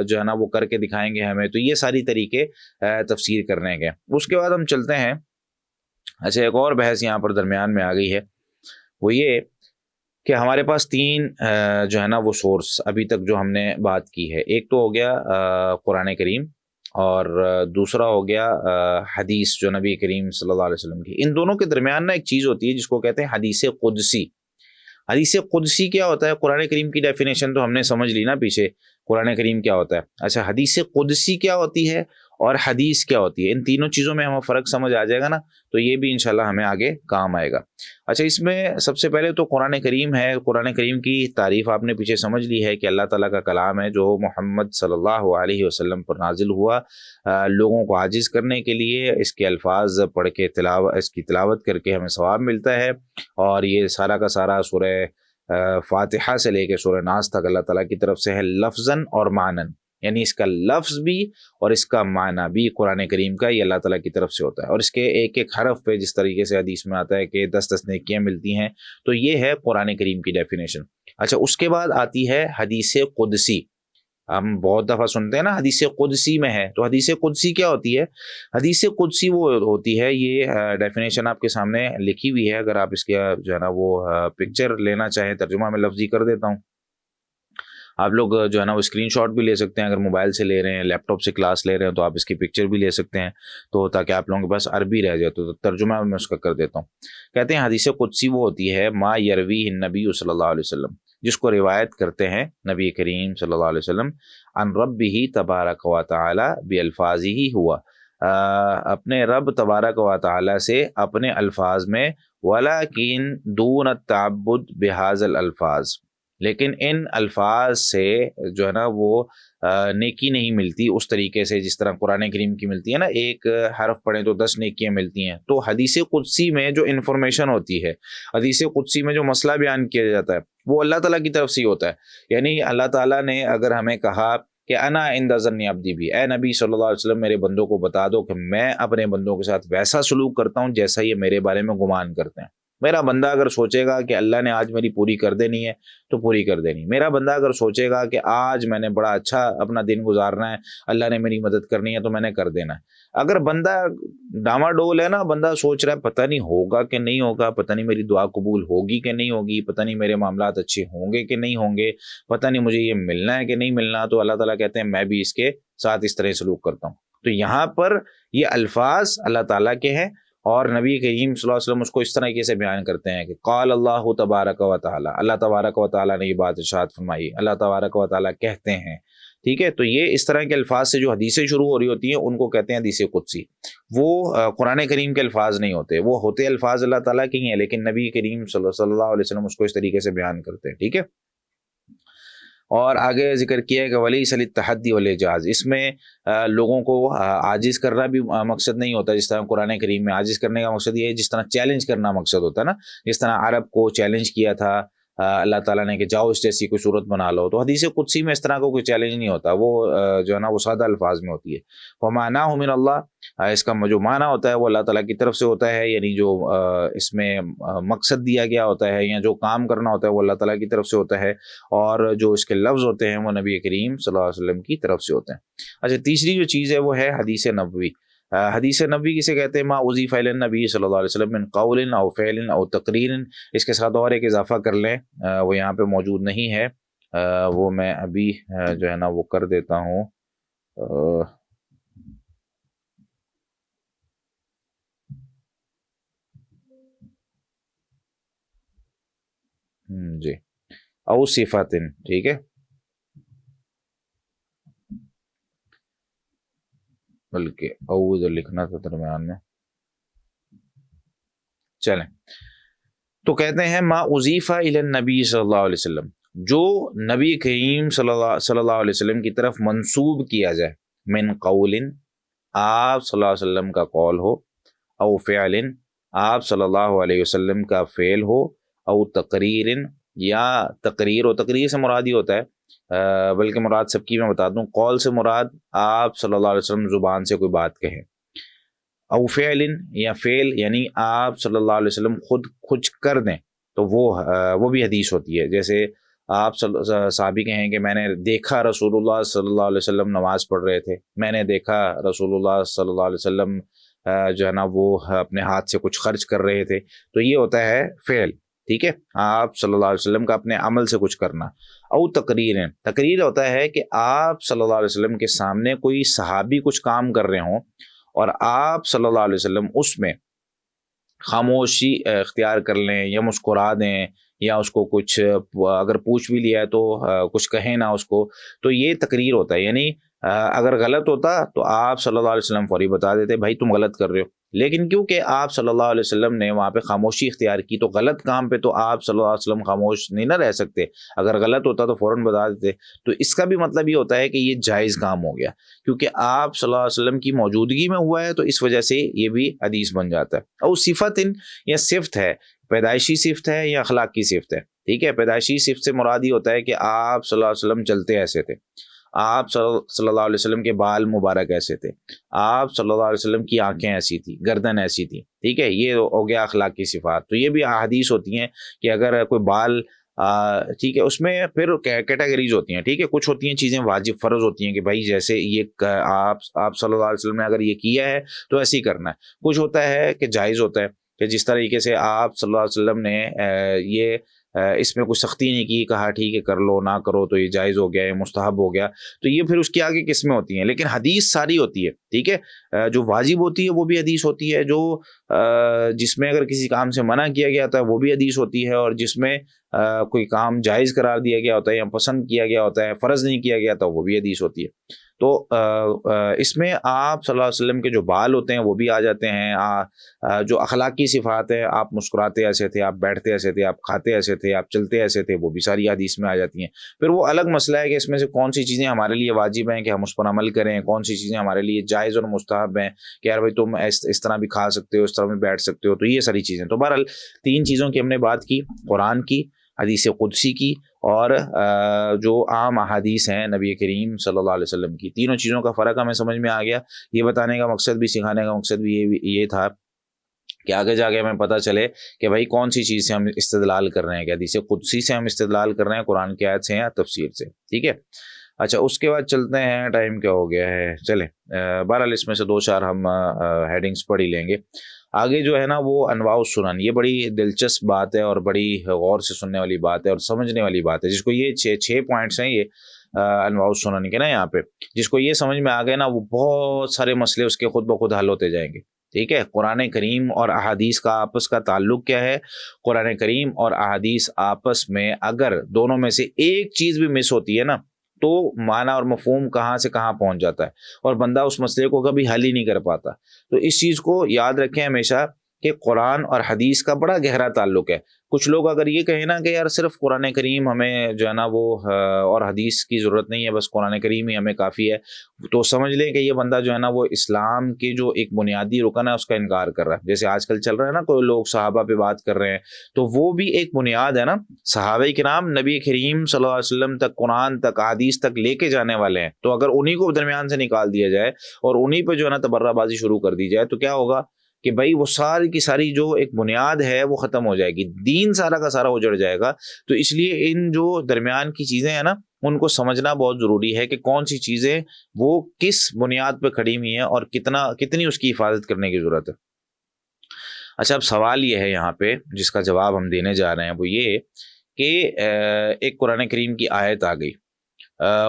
جو ہے نا وہ کر کے دکھائیں گے ہمیں۔ تو یہ ساری طریقے تفسیر کرنے کے۔ اس کے بعد ہم چلتے ہیں، اچھا ایک اور بحث یہاں پر درمیان میں آ گئی ہے، وہ یہ کہ ہمارے پاس تین جو ہے نا وہ سورس ابھی تک جو ہم نے بات کی ہے، ایک تو ہو گیا قرآن کریم اور دوسرا ہو گیا حدیث جو نبی کریم صلی اللہ علیہ وسلم کی۔ ان دونوں کے درمیان نا ایک چیز ہوتی ہے جس کو کہتے ہیں حدیث قدسی۔ حدیث قدسی کیا ہوتا ہے؟ قرآن کریم کی ڈیفینیشن تو ہم نے سمجھ لی نا پیچھے، قرآن کریم کیا ہوتا ہے۔ اچھا حدیث قدسی کیا ہوتی ہے اور حدیث کیا ہوتی ہے، ان تینوں چیزوں میں ہمیں فرق سمجھ آ جائے گا نا، تو یہ بھی انشاءاللہ ہمیں آگے کام آئے گا۔ اچھا اس میں سب سے پہلے تو قرآن کریم ہے، قرآن کریم کی تعریف آپ نے پیچھے سمجھ لی ہے کہ اللہ تعالیٰ کا کلام ہے جو محمد صلی اللہ علیہ وسلم پر نازل ہوا لوگوں کو عاجز کرنے کے لیے، اس کے الفاظ پڑھ کے اس کی تلاوت کر کے ہمیں ثواب ملتا ہے، اور یہ سارا کا سارا سورہ فاتحہ سے لے کے سورہ ناس تک اللہ تعالیٰ کی طرف سے ہے، لفظاً اور معنن، یعنی اس کا لفظ بھی اور اس کا معنی بھی قرآن کریم کا یہ اللہ تعالیٰ کی طرف سے ہوتا ہے، اور اس کے ایک ایک حرف پہ جس طریقے سے حدیث میں آتا ہے کہ 10 نیکیاں ملتی ہیں، تو یہ ہے قرآن کریم کی ڈیفینیشن۔ اچھا اس کے بعد آتی ہے حدیث قدسی۔ ہم بہت دفعہ سنتے ہیں نا حدیث قدسی میں ہے، تو حدیث قدسی کیا ہوتی ہے؟ حدیث قدسی وہ ہوتی ہے، یہ ڈیفینیشن آپ کے سامنے لکھی ہوئی ہے، اگر آپ اس کا جو ہے نا وہ پکچر لینا چاہیں، ترجمہ میں لفظی کر دیتا ہوں، آپ لوگ جو ہے نا وہ اسکرین شاٹ بھی لے سکتے ہیں، اگر موبائل سے لے رہے ہیں، لیپ ٹاپ سے کلاس لے رہے ہیں تو آپ اس کی پکچر بھی لے سکتے ہیں، تو تاکہ آپ لوگوں کے پاس عربی رہ جائے، تو ترجمہ میں اس کا کر دیتا ہوں۔ کہتے ہیں حدیث قدسی وہ ہوتی ہے ما یروی النبی صلی اللہ علیہ وسلم، جس کو روایت کرتے ہیں نبی کریم صلی اللہ علیہ وسلم عن ربہ تبارک و تعالی بالفاظہ ہوا، اپنے رب تبارک و تعالی سے اپنے الفاظ میں، ولیکن دون التعبد بہذا الالفاظ، لیکن ان الفاظ سے جو ہے نا وہ نیکی نہیں ملتی اس طریقے سے جس طرح قرآن کریم کی ملتی ہے نا، ایک حرف پڑھیں تو 10 نیکیاں ملتی ہیں۔ تو حدیث قدسی میں جو انفارمیشن ہوتی ہے، حدیث قدسی میں جو مسئلہ بیان کیا جاتا ہے، وہ اللہ تعالیٰ کی طرف سے ہوتا ہے۔ یعنی اللہ تعالیٰ نے اگر ہمیں کہا کہ انا عند ظن عبدی بھی، اے نبی صلی اللہ علیہ وسلم میرے بندوں کو بتا دو کہ میں اپنے بندوں کے ساتھ ویسا سلوک کرتا ہوں جیسا یہ میرے بارے میں گمان کرتے ہیں۔ میرا بندہ اگر سوچے گا کہ اللہ نے آج میری پوری کر دینی ہے تو پوری کر دینی، میرا بندہ اگر سوچے گا کہ آج میں نے بڑا اچھا اپنا دن گزارنا ہے، اللہ نے میری مدد کرنی ہے تو میں نے کر دینا ہے۔ اگر بندہ ڈاما ڈول ہے نا، بندہ سوچ رہا ہے پتہ نہیں ہوگا کہ نہیں ہوگا، پتہ نہیں میری دعا قبول ہوگی کہ نہیں ہوگی، پتہ نہیں میرے معاملات اچھے ہوں گے کہ نہیں ہوں گے، پتہ نہیں مجھے یہ ملنا ہے کہ نہیں ملنا، تو اللہ تعالیٰ کہتے ہیں میں بھی اس کے ساتھ اس طرح سلوک کرتا ہوں۔ تو یہاں پر یہ الفاظ اللہ تعالیٰ کے ہیں اور نبی کریم صلی اللہ علیہ وسلم اس کو اس طریقے سے بیان کرتے ہیں کہ قال اللہ تبارک و تعالی، اللہ تبارک و تعالی نے یہ بات ارشاد فرمائی، اللہ تبارک و تعالی کہتے ہیں. ٹھیک ہے، تو یہ اس طرح کے الفاظ سے جو حدیثیں شروع ہو رہی ہوتی ہیں ان کو کہتے ہیں حدیث قدسی. وہ قرآن کریم کے الفاظ نہیں ہوتے، وہ ہوتے الفاظ اللہ تعالیٰ کے ہیں، لیکن نبی کریم صلی اللہ علیہ وسلم اس کو اس طریقے سے بیان کرتے ہیں. ٹھیک ہے، اور آگے ذکر کیا ہے کہ ولیس للتحدی والاعجاز، اس میں لوگوں کو عاجز کرنا بھی مقصد نہیں ہوتا. جس طرح قرآن کریم میں عاجز کرنے کا مقصد یہ ہے، جس طرح چیلنج کرنا مقصد ہوتا ہے نا، جس طرح عرب کو چیلنج کیا تھا اللہ تعالیٰ نے کہ جاؤ اس جیسی کوئی صورت بنا لو، تو حدیث قدسی میں اس طرح کا کوئی چیلنج نہیں ہوتا، وہ جو ہے نا وہ سادہ الفاظ میں ہوتی ہے. فمعناہ من اللہ، اس کا جو معنی ہوتا ہے وہ اللہ تعالیٰ کی طرف سے ہوتا ہے، یعنی جو اس میں مقصد دیا گیا ہوتا ہے یا جو کام کرنا ہوتا ہے وہ اللہ تعالیٰ کی طرف سے ہوتا ہے، اور جو اس کے لفظ ہوتے ہیں وہ نبی کریم صلی اللہ علیہ وسلم کی طرف سے ہوتے ہیں. اچھا، تیسری جو چیز ہے وہ ہے حدیث نبوی. حدیث نبوی کسے کہتے ہیں؟ ما اضیف الی النبی صلی اللہ علیہ وسلم من قول او فعل او تقریر. اس کے ساتھ اور ایک اضافہ کر لیں، وہ یہاں پہ موجود نہیں ہے، وہ میں ابھی جو ہے نا وہ کر دیتا ہوں. جی، او صفات. ٹھیک ہے، بلکہ او ادھر لکھنا تھا درمیان میں. چلیں، تو کہتے ہیں ما اضیف الی النبی صلی اللہ علیہ وسلم، جو نبی کریم صلی اللہ علیہ وسلم کی طرف منسوب کیا جائے، من قول، آپ صلی اللہ علیہ وسلم کا قول ہو، او فعل، آپ صلی اللہ علیہ وسلم کا فعل ہو، او تقریر، یا تقریر، و تقریر سے مراد ہی ہوتا ہے، بلکہ مراد سب کی میں بتا دوں، قول سے مراد آپ صلی اللہ علیہ وسلم زبان سے کوئی بات کہیں، او فعل، یا فعل یعنی آپ صلی اللہ علیہ وسلم خود کچھ کر دیں، تو وہ بھی حدیث ہوتی ہے. جیسے آپ صحابی کہیں کہ میں نے دیکھا رسول اللہ صلی اللہ علیہ وسلم نماز پڑھ رہے تھے، میں نے دیکھا رسول اللہ صلی اللہ علیہ وسلم جو ہے نا وہ اپنے ہاتھ سے کچھ خرچ کر رہے تھے، تو یہ ہوتا ہے فعل. ٹھیک ہے، آپ صلی اللہ علیہ وسلم کا اپنے عمل سے کچھ کرنا. او تقریر، تقریر ہوتا ہے کہ آپ صلی اللہ علیہ وسلم کے سامنے کوئی صحابی کچھ کام کر رہے ہوں اور آپ صلی اللہ علیہ وسلم اس میں خاموشی اختیار کر لیں یا مسکرا دیں، یا اس کو کچھ اگر پوچھ بھی لیا ہے تو کچھ کہیں نہ اس کو، تو یہ تقریر ہوتا ہے. یعنی اگر غلط ہوتا تو آپ صلی اللہ علیہ وسلم فوری بتا دیتے بھائی تم غلط کر رہے ہو، لیکن کیونکہ آپ صلی اللہ علیہ وسلم نے وہاں پہ خاموشی اختیار کی، تو غلط کام پہ تو آپ صلی اللہ علیہ وسلم خاموش نہیں نہ رہ سکتے، اگر غلط ہوتا تو فوراً بتا دیتے. تو اس کا بھی مطلب یہ ہوتا ہے کہ یہ جائز کام ہو گیا، کیونکہ آپ صلی اللہ علیہ وسلم کی موجودگی میں ہوا ہے، تو اس وجہ سے یہ بھی حدیث بن جاتا ہے. اور صفت یا صفت ہے، پیدائشی صفت ہے یا اخلاقی صفت ہے. ٹھیک ہے، پیدائشی صفت سے مراد یہ ہوتا ہے کہ آپ صلی اللہ علیہ وسلم چلتے ایسے تھے، آپ صلی اللہ علیہ وسلم کے بال مبارک ایسے تھے، آپ صلی اللہ علیہ وسلم کی آنکھیں ایسی تھی، گردن ایسی تھی. ٹھیک ہے، یہ ہو گیا اخلاقی صفات. تو یہ بھی احادیث ہوتی ہیں کہ اگر کوئی بال ٹھیک ہے، اس میں پھر کیٹیگریز ہوتی ہیں. ٹھیک ہے، کچھ ہوتی ہیں چیزیں واجب فرض ہوتی ہیں کہ بھائی جیسے یہ آپ صلی اللہ علیہ وسلم نے اگر یہ کیا ہے تو ایسے ہی کرنا ہے. کچھ ہوتا ہے کہ جائز ہوتا ہے، کہ جس طریقے سے آپ صلی اللہ علیہ وسلم نے یہ اس میں کوئی سختی نہیں کی، کہا ٹھیک ہے کر لو، نہ کرو تو یہ جائز ہو گیا، یہ مستحب ہو گیا، تو یہ پھر اس کی آگے قسمیں ہوتی ہیں. لیکن حدیث ساری ہوتی ہے. ٹھیک ہے، جو واجب ہوتی ہے وہ بھی حدیث ہوتی ہے، جو جس میں اگر کسی کام سے منع کیا گیا تھا وہ بھی حدیث ہوتی ہے، اور جس میں کوئی کام جائز قرار دیا گیا ہوتا ہے یا پسند کیا گیا ہوتا ہے، فرض نہیں کیا گیا تھا، وہ بھی حدیث ہوتی ہے. تو اس میں آپ صلی اللہ علیہ وسلم کے جو بال ہوتے ہیں وہ بھی آ جاتے ہیں. جو اخلاقی صفات ہیں، آپ مسکراتے ایسے تھے، آپ بیٹھتے ایسے تھے، آپ کھاتے ایسے تھے، آپ چلتے ایسے تھے، وہ بھی ساری حدیث میں آ جاتی ہیں. پھر وہ الگ مسئلہ ہے کہ اس میں سے کون سی چیزیں ہمارے لیے واجب ہیں کہ ہم اس پر عمل کریں، کون سی چیزیں ہمارے لیے جائز اور مستحب ہیں کہ یار بھائی تم اس طرح بھی کھا سکتے ہو، اس طرح بھی بیٹھ سکتے ہو. تو یہ ساری چیزیں. تو بہرحال 3 چیزوں کی ہم نے بات کی، قرآن کی، حدیث قدسی کی، اور جو عام احادیث ہیں نبی کریم صلی اللہ علیہ وسلم کی. تینوں چیزوں کا فرق ہمیں سمجھ میں آ گیا. یہ بتانے کا مقصد بھی، سکھانے کا مقصد بھی یہ تھا کہ آگے جا کے ہمیں پتہ چلے کہ بھائی کون سی چیز سے ہم استدلال کر رہے ہیں، کہ حدیث قدسی سے ہم استدلال کر رہے ہیں، قرآن کی آیت سے یا تفسیر سے. ٹھیک ہے، اچھا اس کے بعد چلتے ہیں، ٹائم کیا ہو گیا ہے، چلیں بہرحال اس میں سے 2-4 ہم ہیڈنگز پڑھ ہی لیں گے. آگے جو ہے نا وہ انواع السنن، یہ بڑی دلچسپ بات ہے اور بڑی غور سے سننے والی بات ہے اور سمجھنے والی بات ہے. جس کو یہ 6 پوائنٹس ہیں یہ انواع السنن کے نا، یہاں پہ جس کو یہ سمجھ میں آ گئے نا، وہ بہت سارے مسئلے اس کے خود بخود حل ہوتے جائیں گے. ٹھیک ہے، قرآن کریم اور احادیث کا آپس کا تعلق کیا ہے؟ قرآن کریم اور احادیث آپس میں اگر دونوں میں سے ایک چیز بھی مس ہوتی ہے نا تو معنی اور مفہوم کہاں سے کہاں پہنچ جاتا ہے اور بندہ اس مسئلے کو کبھی حل ہی نہیں کر پاتا۔ تو اس چیز کو یاد رکھیں ہمیشہ کہ قرآن اور حدیث کا بڑا گہرا تعلق ہے۔ کچھ لوگ اگر یہ کہیں نا کہ یار صرف قرآن کریم ہمیں جو ہے نا وہ اور حدیث کی ضرورت نہیں ہے، بس قرآن کریم ہی ہمیں کافی ہے، تو سمجھ لیں کہ یہ بندہ جو ہے نا وہ اسلام کی جو ایک بنیادی رکن ہے اس کا انکار کر رہا ہے۔ جیسے آج کل چل رہا ہے نا، کوئی لوگ صحابہ پہ بات کر رہے ہیں، تو وہ بھی ایک بنیاد ہے نا۔ صحابہ کرام نبی کریم صلی اللہ علیہ وسلم تک، قرآن تک، حدیث تک لے کے جانے والے ہیں، تو اگر انہی کو درمیان سے نکال دیا جائے اور انہی پہ جو ہے نا تبرہ بازی شروع کر دی جائے تو کیا ہوگا کہ بھائی وہ ساری کی ساری جو ایک بنیاد ہے وہ ختم ہو جائے گی، دین سارا کا سارا اجڑ جائے گا۔ تو اس لیے ان جو درمیان کی چیزیں ہیں نا ان کو سمجھنا بہت ضروری ہے کہ کون سی چیزیں وہ کس بنیاد پہ کھڑی ہوئی ہیں اور کتنی اس کی حفاظت کرنے کی ضرورت ہے۔ اچھا، اب سوال یہ ہے یہاں پہ جس کا جواب ہم دینے جا رہے ہیں وہ یہ کہ ایک قرآن کریم کی آیت آ گئی،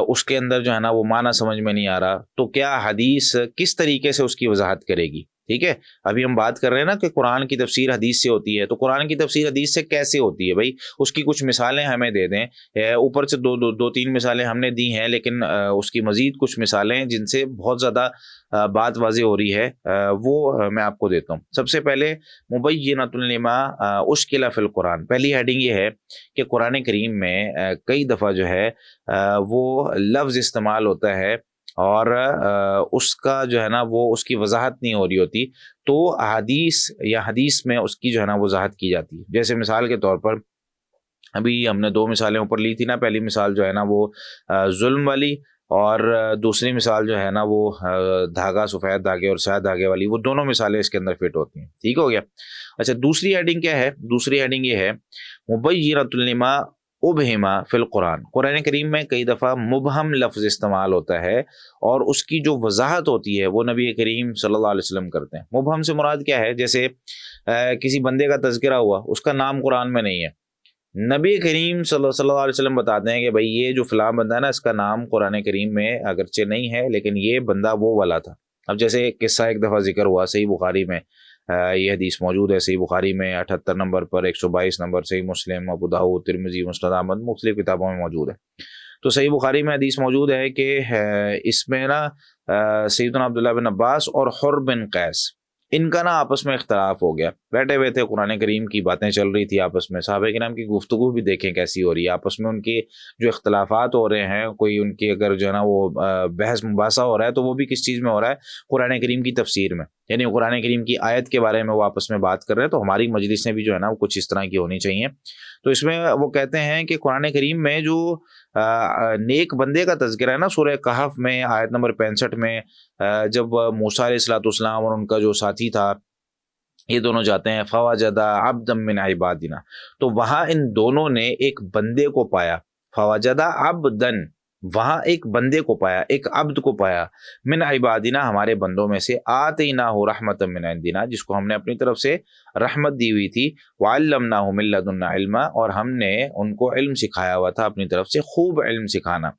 اس کے اندر جو ہے نا وہ معنی سمجھ میں نہیں آ رہا، تو کیا حدیث کس طریقے سے اس کی وضاحت کرے گی؟ ٹھیک ہے، ابھی ہم بات کر رہے ہیں نا کہ قرآن کی تفسیر حدیث سے ہوتی ہے، تو قرآن کی تفسیر حدیث سے کیسے ہوتی ہے بھائی؟ اس کی کچھ مثالیں ہمیں دے دیں، اوپر سے دو تین مثالیں ہم نے دی ہیں، لیکن اس کی مزید کچھ مثالیں جن سے بہت زیادہ بات واضح ہو رہی ہے وہ میں آپ کو دیتا ہوں۔ سب سے پہلے مبینۃ لما اشکل فی القرآن، پہلی ہیڈنگ یہ ہے کہ قرآن کریم میں کئی دفعہ جو ہے وہ لفظ استعمال ہوتا ہے اور اس کا جو ہے نا وہ اس کی وضاحت نہیں ہو رہی ہوتی، تو احادیث یا حدیث میں اس کی جو ہے نا وضاحت کی جاتی ہے۔ جیسے مثال کے طور پر ابھی ہم نے 2 مثالیں اوپر لی تھی نا، پہلی مثال جو ہے نا وہ ظلم والی، اور دوسری مثال جو ہے نا وہ دھاگا، سفید دھاگے اور سیاہ دھاگے والی، وہ دونوں مثالیں اس کے اندر فٹ ہوتی ہیں۔ ٹھیک ہو گیا؟ اچھا، دوسری ہیڈنگ کیا ہے؟ دوسری ہیڈنگ یہ ہے مبینۃ لما ابہما فی القرآن، قرآن کریم میں کئی دفعہ مبہم لفظ استعمال ہوتا ہے اور اس کی جو وضاحت ہوتی ہے وہ نبی کریم صلی اللہ علیہ وسلم کرتے ہیں۔ مبہم سے مراد کیا ہے؟ جیسے کسی بندے کا تذکرہ ہوا، اس کا نام قرآن میں نہیں ہے، نبی کریم صلی اللہ علیہ وسلم بتاتے ہیں کہ بھائی یہ جو فلاں بندہ ہے نا اس کا نام قرآن کریم میں اگرچہ نہیں ہے لیکن یہ بندہ وہ والا تھا۔ اب جیسے ایک قصہ ایک دفعہ ذکر ہوا صحیح بخاری میں، یہ حدیث موجود ہے صحیح بخاری میں 78 نمبر پر، 122 نمبر، صحیح مسلم، ابو داؤد، ترمذی، مسند احمد، مختلف کتابوں میں موجود ہے۔ تو صحیح بخاری میں حدیث موجود ہے کہ اس میں نا سیدنا عبداللہ بن عباس اور حر بن قیس، ان کا نا آپس میں اختلاف ہو گیا، بیٹھے ہوئے تھے، قرآن کریم کی باتیں چل رہی تھی آپس میں، صحابہ کرام کی گفتگو بھی دیکھیں کیسی ہو رہی ہے، آپس میں ان کی جو اختلافات ہو رہے ہیں، کوئی ان کی اگر جو ہے نا وہ بحث مباحثہ ہو رہا ہے تو وہ بھی کس چیز میں ہو رہا ہے؟ قرآن کریم کی تفسیر میں، یعنی قرآن کریم کی آیت کے بارے میں وہ آپس میں بات کر رہے ہیں۔ تو ہماری مجلسیں بھی جو ہے نا وہ کچھ اس طرح کی ہونی چاہیے۔ تو اس میں وہ کہتے ہیں کہ قرآن کریم میں جو نیک بندے کا تذکرہ ہے نا، سورہ کہف میں آیت نمبر 65 میں جب موسیٰ علیہ الصلوۃ والسلام اور ان کا جو ساتھی تھا یہ دونوں جاتے ہیں فوجدا عبدا من عبادنا، تو وہاں ان دونوں نے ایک بندے کو پایا، فوجدا عبدن، وہاں ایک بندے کو پایا، ایک عبد کو پایا، من عبادنا، ہمارے بندوں میں سے، آتیناہ رحمتا من عندنا، جس کو ہم نے اپنی طرف سے رحمت دی ہوئی تھی، وعلمناہ من لدنا علما، اور ہم نے ان کو علم سکھایا ہوا تھا اپنی طرف سے، خوب علم سکھانا۔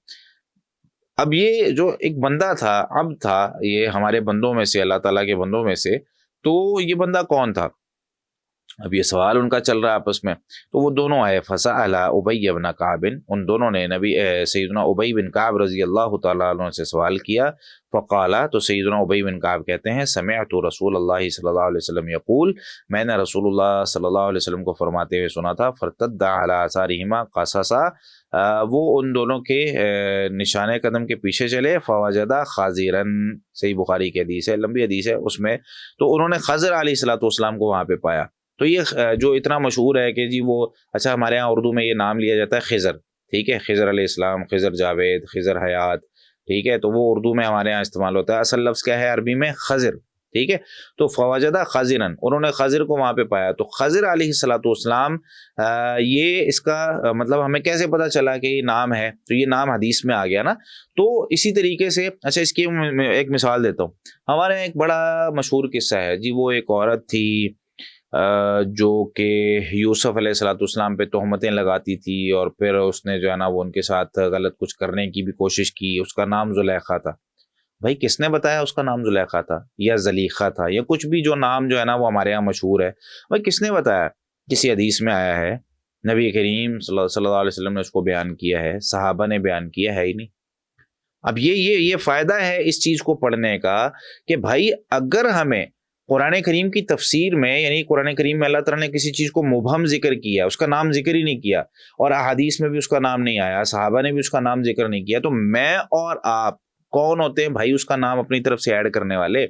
اب یہ جو ایک بندہ تھا، عبد تھا، یہ ہمارے بندوں میں سے، اللہ تعالیٰ کے بندوں میں سے، تو یہ بندہ کون تھا؟ اب یہ سوال ان کا چل رہا ہے آپس میں، تو وہ دونوں آئے، فسأل ابی بن کعب، ان دونوں نے نبی سیدنا ابی بن کعب رضی اللہ تعالیٰ عنہ سے سوال کیا، فقالا، تو سیدنا ابی بن کعب کہتے ہیں، سمعت رسول اللہ صلی اللہ علیہ وسلم یقول، میں نے رسول اللہ صلی اللہ علیہ وسلم کو فرماتے ہوئے سنا تھا، فرتد علی آثارہما قصصا، وہ ان دونوں کے نشان قدم کے پیچھے چلے، فوجدا خاضرا، صحیح بخاری کی حدیث ہے، لمبی حدیث ہے، اس میں تو انہوں نے خضر علیہ الصلوۃ والسلام کو وہاں پہ پایا۔ تو یہ جو اتنا مشہور ہے کہ جی وہ، اچھا ہمارے ہاں اردو میں یہ نام لیا جاتا ہے خضر، ٹھیک ہے، خضر علیہ السلام، خضر جاوید، خضر حیات، ٹھیک ہے، تو وہ اردو میں ہمارے ہاں استعمال ہوتا ہے، اصل لفظ کیا ہے عربی میں؟ خضر، ٹھیک ہے۔ تو فوجدہ خضرن، انہوں نے خضر کو وہاں پہ پایا، تو خضر علیہ الصلوۃ والسلام، یہ اس کا مطلب ہمیں کیسے پتہ چلا کہ یہ نام ہے؟ تو یہ نام حدیث میں آ گیا نا، تو اسی طریقے سے، اچھا اس کی ایک مثال دیتا ہوں، ہمارے یہاں ایک بڑا مشہور قصہ ہے جی، وہ ایک عورت تھی جو کہ یوسف علیہ الصلوۃ والسلام پہ تہمتیں لگاتی تھی، اور پھر اس نے جو ہے نا وہ ان کے ساتھ غلط کچھ کرنے کی بھی کوشش کی، اس کا نام زلیخا تھا۔ بھائی کس نے بتایا اس کا نام زلیخا تھا یا زلیخا تھا یا کچھ بھی جو نام جو ہے نا وہ ہمارے یہاں مشہور ہے، بھائی کس نے بتایا؟ کسی حدیث میں آیا ہے؟ نبی کریم صلی اللہ علیہ وسلم نے اس کو بیان کیا ہے؟ صحابہ نے بیان کیا ہے ہی نہیں۔ اب یہ فائدہ ہے اس چیز کو پڑھنے کا کہ بھائی اگر ہمیں قرآن کریم کی تفسیر میں، یعنی قرآن کریم میں اللہ تعالیٰ نے کسی چیز کو مبہم ذکر کیا، اس کا نام ذکر ہی نہیں کیا، اور احادیث میں بھی اس کا نام نہیں آیا، صحابہ نے بھی اس کا نام ذکر نہیں کیا، تو میں اور آپ کون ہوتے ہیں بھائی اس کا نام اپنی طرف سے ایڈ کرنے والے؟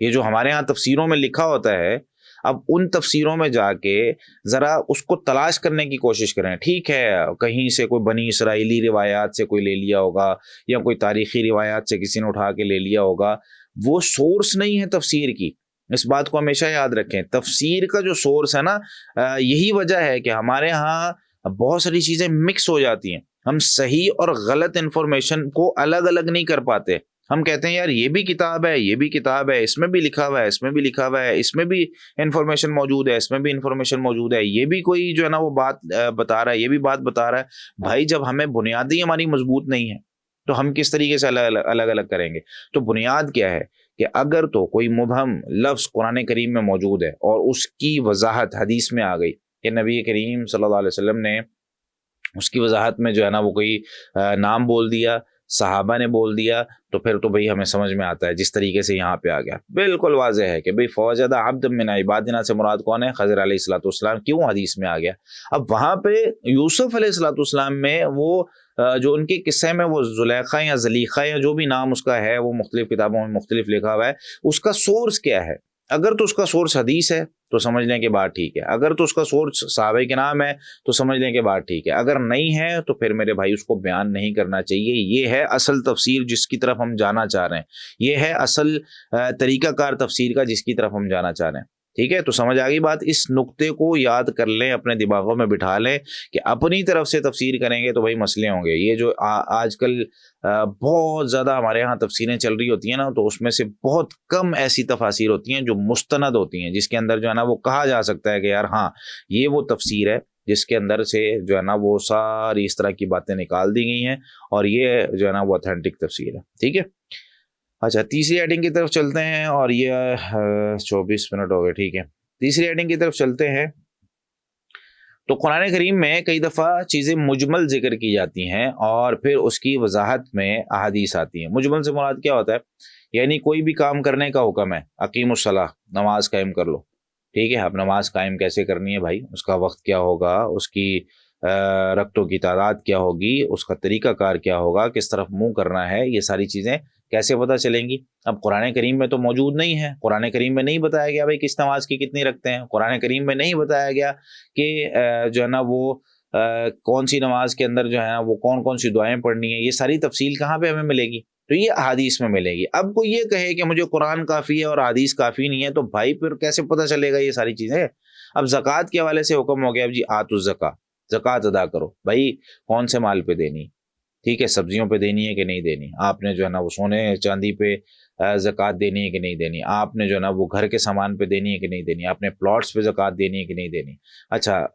یہ جو ہمارے ہاں تفسیروں میں لکھا ہوتا ہے، اب ان تفسیروں میں جا کے ذرا اس کو تلاش کرنے کی کوشش کریں۔ ٹھیک ہے کہیں سے کوئی بنی اسرائیلی روایات سے کوئی لے لیا ہوگا یا کوئی تاریخی روایات سے کسی نے اٹھا کے لے لیا ہوگا، وہ سورس نہیں ہے تفسیر کی۔ اس بات کو ہمیشہ یاد رکھیں، تفسیر کا جو سورس ہے نا، یہی وجہ ہے کہ ہمارے ہاں بہت ساری چیزیں مکس ہو جاتی ہیں، ہم صحیح اور غلط انفارمیشن کو الگ الگ نہیں کر پاتے۔ ہم کہتے ہیں یار یہ بھی کتاب ہے، یہ بھی کتاب ہے، اس میں بھی لکھا ہوا ہے، اس میں بھی لکھا ہوا ہے، اس میں بھی انفارمیشن موجود ہے، اس میں بھی انفارمیشن موجود ہے، یہ بھی کوئی جو ہے نا وہ بات بتا رہا ہے، یہ بھی بات بتا رہا ہے۔ بھائی جب ہمیں بنیادی ہماری مضبوط نہیں ہے تو ہم کس طریقے سے الگ الگ کریں گے؟ تو بنیاد کیا ہے کہ اگر تو کوئی مبہم لفظ قرآن کریم میں موجود ہے اور اس کی وضاحت حدیث میں آ گئی کہ نبی کریم صلی اللہ علیہ وسلم نے اس کی وضاحت میں جو ہے نا وہ کوئی نام بول دیا، صحابہ نے بول دیا، تو پھر تو بھئی ہمیں سمجھ میں آتا ہے جس طریقے سے یہاں پہ آ گیا، بالکل واضح ہے کہ بھئی فوجدہ عبد من عبادنا سے مراد کون ہے؟ خضر علیہ الصلوۃ والسلام۔ کیوں حدیث میں آ گیا؟ اب وہاں پہ یوسف علیہ الصلوۃ والسلام میں وہ جو ان کے قصے میں وہ زلیخا یا زلیخا یا جو بھی نام اس کا ہے، وہ مختلف کتابوں میں مختلف لکھا ہوا ہے، اس کا سورس کیا ہے؟ اگر تو اس کا سورس حدیث ہے تو سمجھ لیں کہ بات ٹھیک ہے، اگر تو اس کا سورس صحابہ کے نام ہے تو سمجھ لیں کہ بات ٹھیک ہے، اگر نہیں ہے تو پھر میرے بھائی اس کو بیان نہیں کرنا چاہیے۔ یہ ہے اصل تفسیر جس کی طرف ہم جانا چاہ رہے ہیں، یہ ہے اصل طریقہ کار تفسیر کا جس کی طرف ہم جانا چاہ رہے ہیں۔ ٹھیک ہے، تو سمجھ آ گئی بات؟ اس نقطے کو یاد کر لیں، اپنے دماغوں میں بٹھا لیں کہ اپنی طرف سے تفسیر کریں گے تو بھائی مسئلے ہوں گے۔ یہ جو آج کل بہت زیادہ ہمارے یہاں تفسیریں چل رہی ہوتی ہیں نا، تو اس میں سے بہت کم ایسی تفاسیر ہوتی ہیں جو مستند ہوتی ہیں، جس کے اندر جو ہے نا وہ کہا جا سکتا ہے کہ یار ہاں یہ وہ تفسیر ہے جس کے اندر سے جو ہے نا وہ ساری اس طرح کی باتیں نکال دی گئی ہیں، اور یہ جو ہے نا وہ اتھینٹک تفسیر ہے۔ ٹھیک ہے، اچھا تیسری ایڈنگ کی طرف چلتے ہیں، اور یہ 24 منٹ ہو گئے۔ ٹھیک ہے، تیسری ایڈنگ کی طرف چلتے ہیں۔ تو قرآن کریم میں کئی دفعہ چیزیں مجمل ذکر کی جاتی ہیں اور پھر اس کی وضاحت میں احادیث آتی ہیں۔ مجمل سے مراد کیا ہوتا ہے؟ یعنی کوئی بھی کام کرنے کا حکم ہے، اقیم الصلاۃ، نماز قائم کر لو۔ ٹھیک ہے، اب نماز قائم کیسے کرنی ہے بھائی؟ اس کا وقت کیا ہوگا، اس کی رکعتوں کی تعداد کیا ہوگی، اس کا طریقہ کار کیا ہوگا، کس طرف منہ کرنا ہے، یہ ساری چیزیں کیسے پتہ چلیں گی؟ اب قرآن کریم میں تو موجود نہیں ہے، قرآن کریم میں نہیں بتایا گیا بھائی کس نماز کی کتنی رکھتے ہیں، قرآن کریم میں نہیں بتایا گیا کہ جو ہے نا وہ کون سی نماز کے اندر جو ہے نا وہ کون کون سی دعائیں پڑھنی ہیں۔ یہ ساری تفصیل کہاں پہ ہمیں ملے گی؟ تو یہ احادیث میں ملے گی۔ اب کوئی یہ کہے کہ مجھے قرآن کافی ہے اور حدیث کافی نہیں ہے، تو بھائی پھر کیسے پتہ چلے گا یہ ساری چیزیں؟ اب زکوٰۃ کے حوالے سے حکم ہو گیا، اب جی آتوا الزکوٰۃ، زکوٰۃ ادا کرو۔ بھائی کون سے مال پہ دینی؟ ٹھیک ہے، سبزیوں پہ دینی ہے کہ نہیں دینی؟ آپ نے جو ہے نا وہ سونے چاندی پہ زکوٰۃ دینی ہے کہ نہیں دینی؟ آپ نے جو ہے نا وہ گھر کے سامان پہ دینی ہے کہ نہیں دینی؟ آپ نے پلاٹس پہ زکوٰۃ دینی ہے کہ نہیں دینی؟ اچھا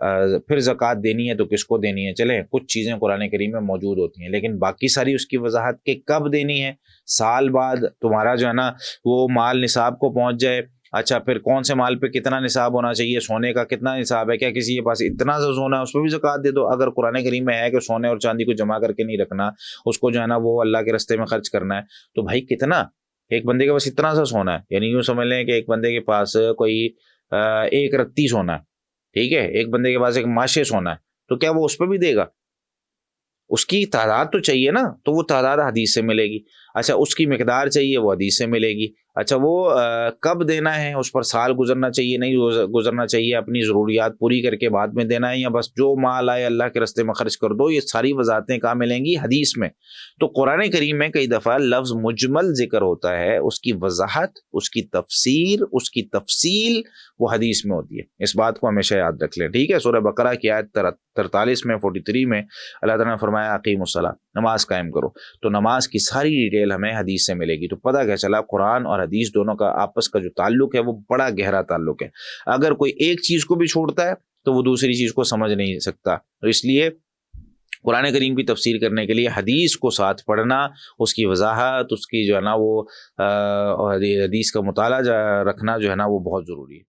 پھر زکوٰۃ دینی ہے تو کس کو دینی ہے؟ چلیں کچھ چیزیں قرآن کریم میں موجود ہوتی ہیں، لیکن باقی ساری اس کی وضاحت کہ کب دینی ہے، سال بعد تمہارا جو ہے نا وہ مال نصاب کو پہنچ جائے۔ اچھا پھر کون سے مال پہ کتنا نصاب ہونا چاہیے، سونے کا کتنا نصاب ہے، کیا کسی کے پاس اتنا سا سونا ہے اس پہ بھی زکوٰۃ دے دو؟ اگر قرآن کریم میں ہے کہ سونے اور چاندی کو جمع کر کے نہیں رکھنا، اس کو جو ہے نا وہ اللہ کے راستے میں خرچ کرنا ہے، تو بھائی کتنا؟ ایک بندے کے پاس اتنا سا سونا ہے، یعنی یوں سمجھ لیں کہ ایک بندے کے پاس کوئی 1 رتی سونا ہے، ٹھیک ہے، ایک بندے کے پاس 1 ماشے سونا ہے، تو کیا وہ اس پہ بھی دے گا؟ اس کی تعداد تو چاہیے نا، تو وہ تعداد حدیث سے ملے گی۔ اچھا اس کی مقدار چاہیے، وہ حدیث سے ملے گی۔ اچھا وہ کب دینا ہے، اس پر سال گزرنا چاہیے نہیں گزرنا چاہیے، اپنی ضروریات پوری کر کے بعد میں دینا ہے، یا بس جو مال آئے اللہ کے راستے میں خرچ کر دو؟ یہ ساری وضاحتیں کہاں ملیں گی؟ حدیث میں۔ تو قرآن کریم میں کئی دفعہ لفظ مجمل ذکر ہوتا ہے، اس کی وضاحت، اس کی تفسیر، اس کی تفصیل وہ حدیث میں ہوتی ہے۔ اس بات کو ہمیشہ یاد رکھ لیں، ٹھیک ہے۔ سورہ بقرہ کی آیت 43 میں 43 میں اللہ تعالیٰ نے فرمایا اقیم الصلاۃ، نماز قائم کرو۔ تو نماز کی ساری ڈیٹیل ہمیں حدیث سے ملے گی۔ تو پتہ کیا چلا، قرآن اور حدیث دونوں کا آپس کا جو تعلق ہے وہ بڑا گہرا تعلق ہے۔ اگر کوئی ایک چیز کو بھی چھوڑتا ہے تو وہ دوسری چیز کو سمجھ نہیں سکتا، تو اس لیے قرآن کریم کی تفسیر کرنے کے لیے حدیث کو ساتھ پڑھنا، اس کی وضاحت، اس کی جو ہے نا وہ حدیث کا مطالعہ رکھنا جو ہے نا وہ بہت ضروری ہے۔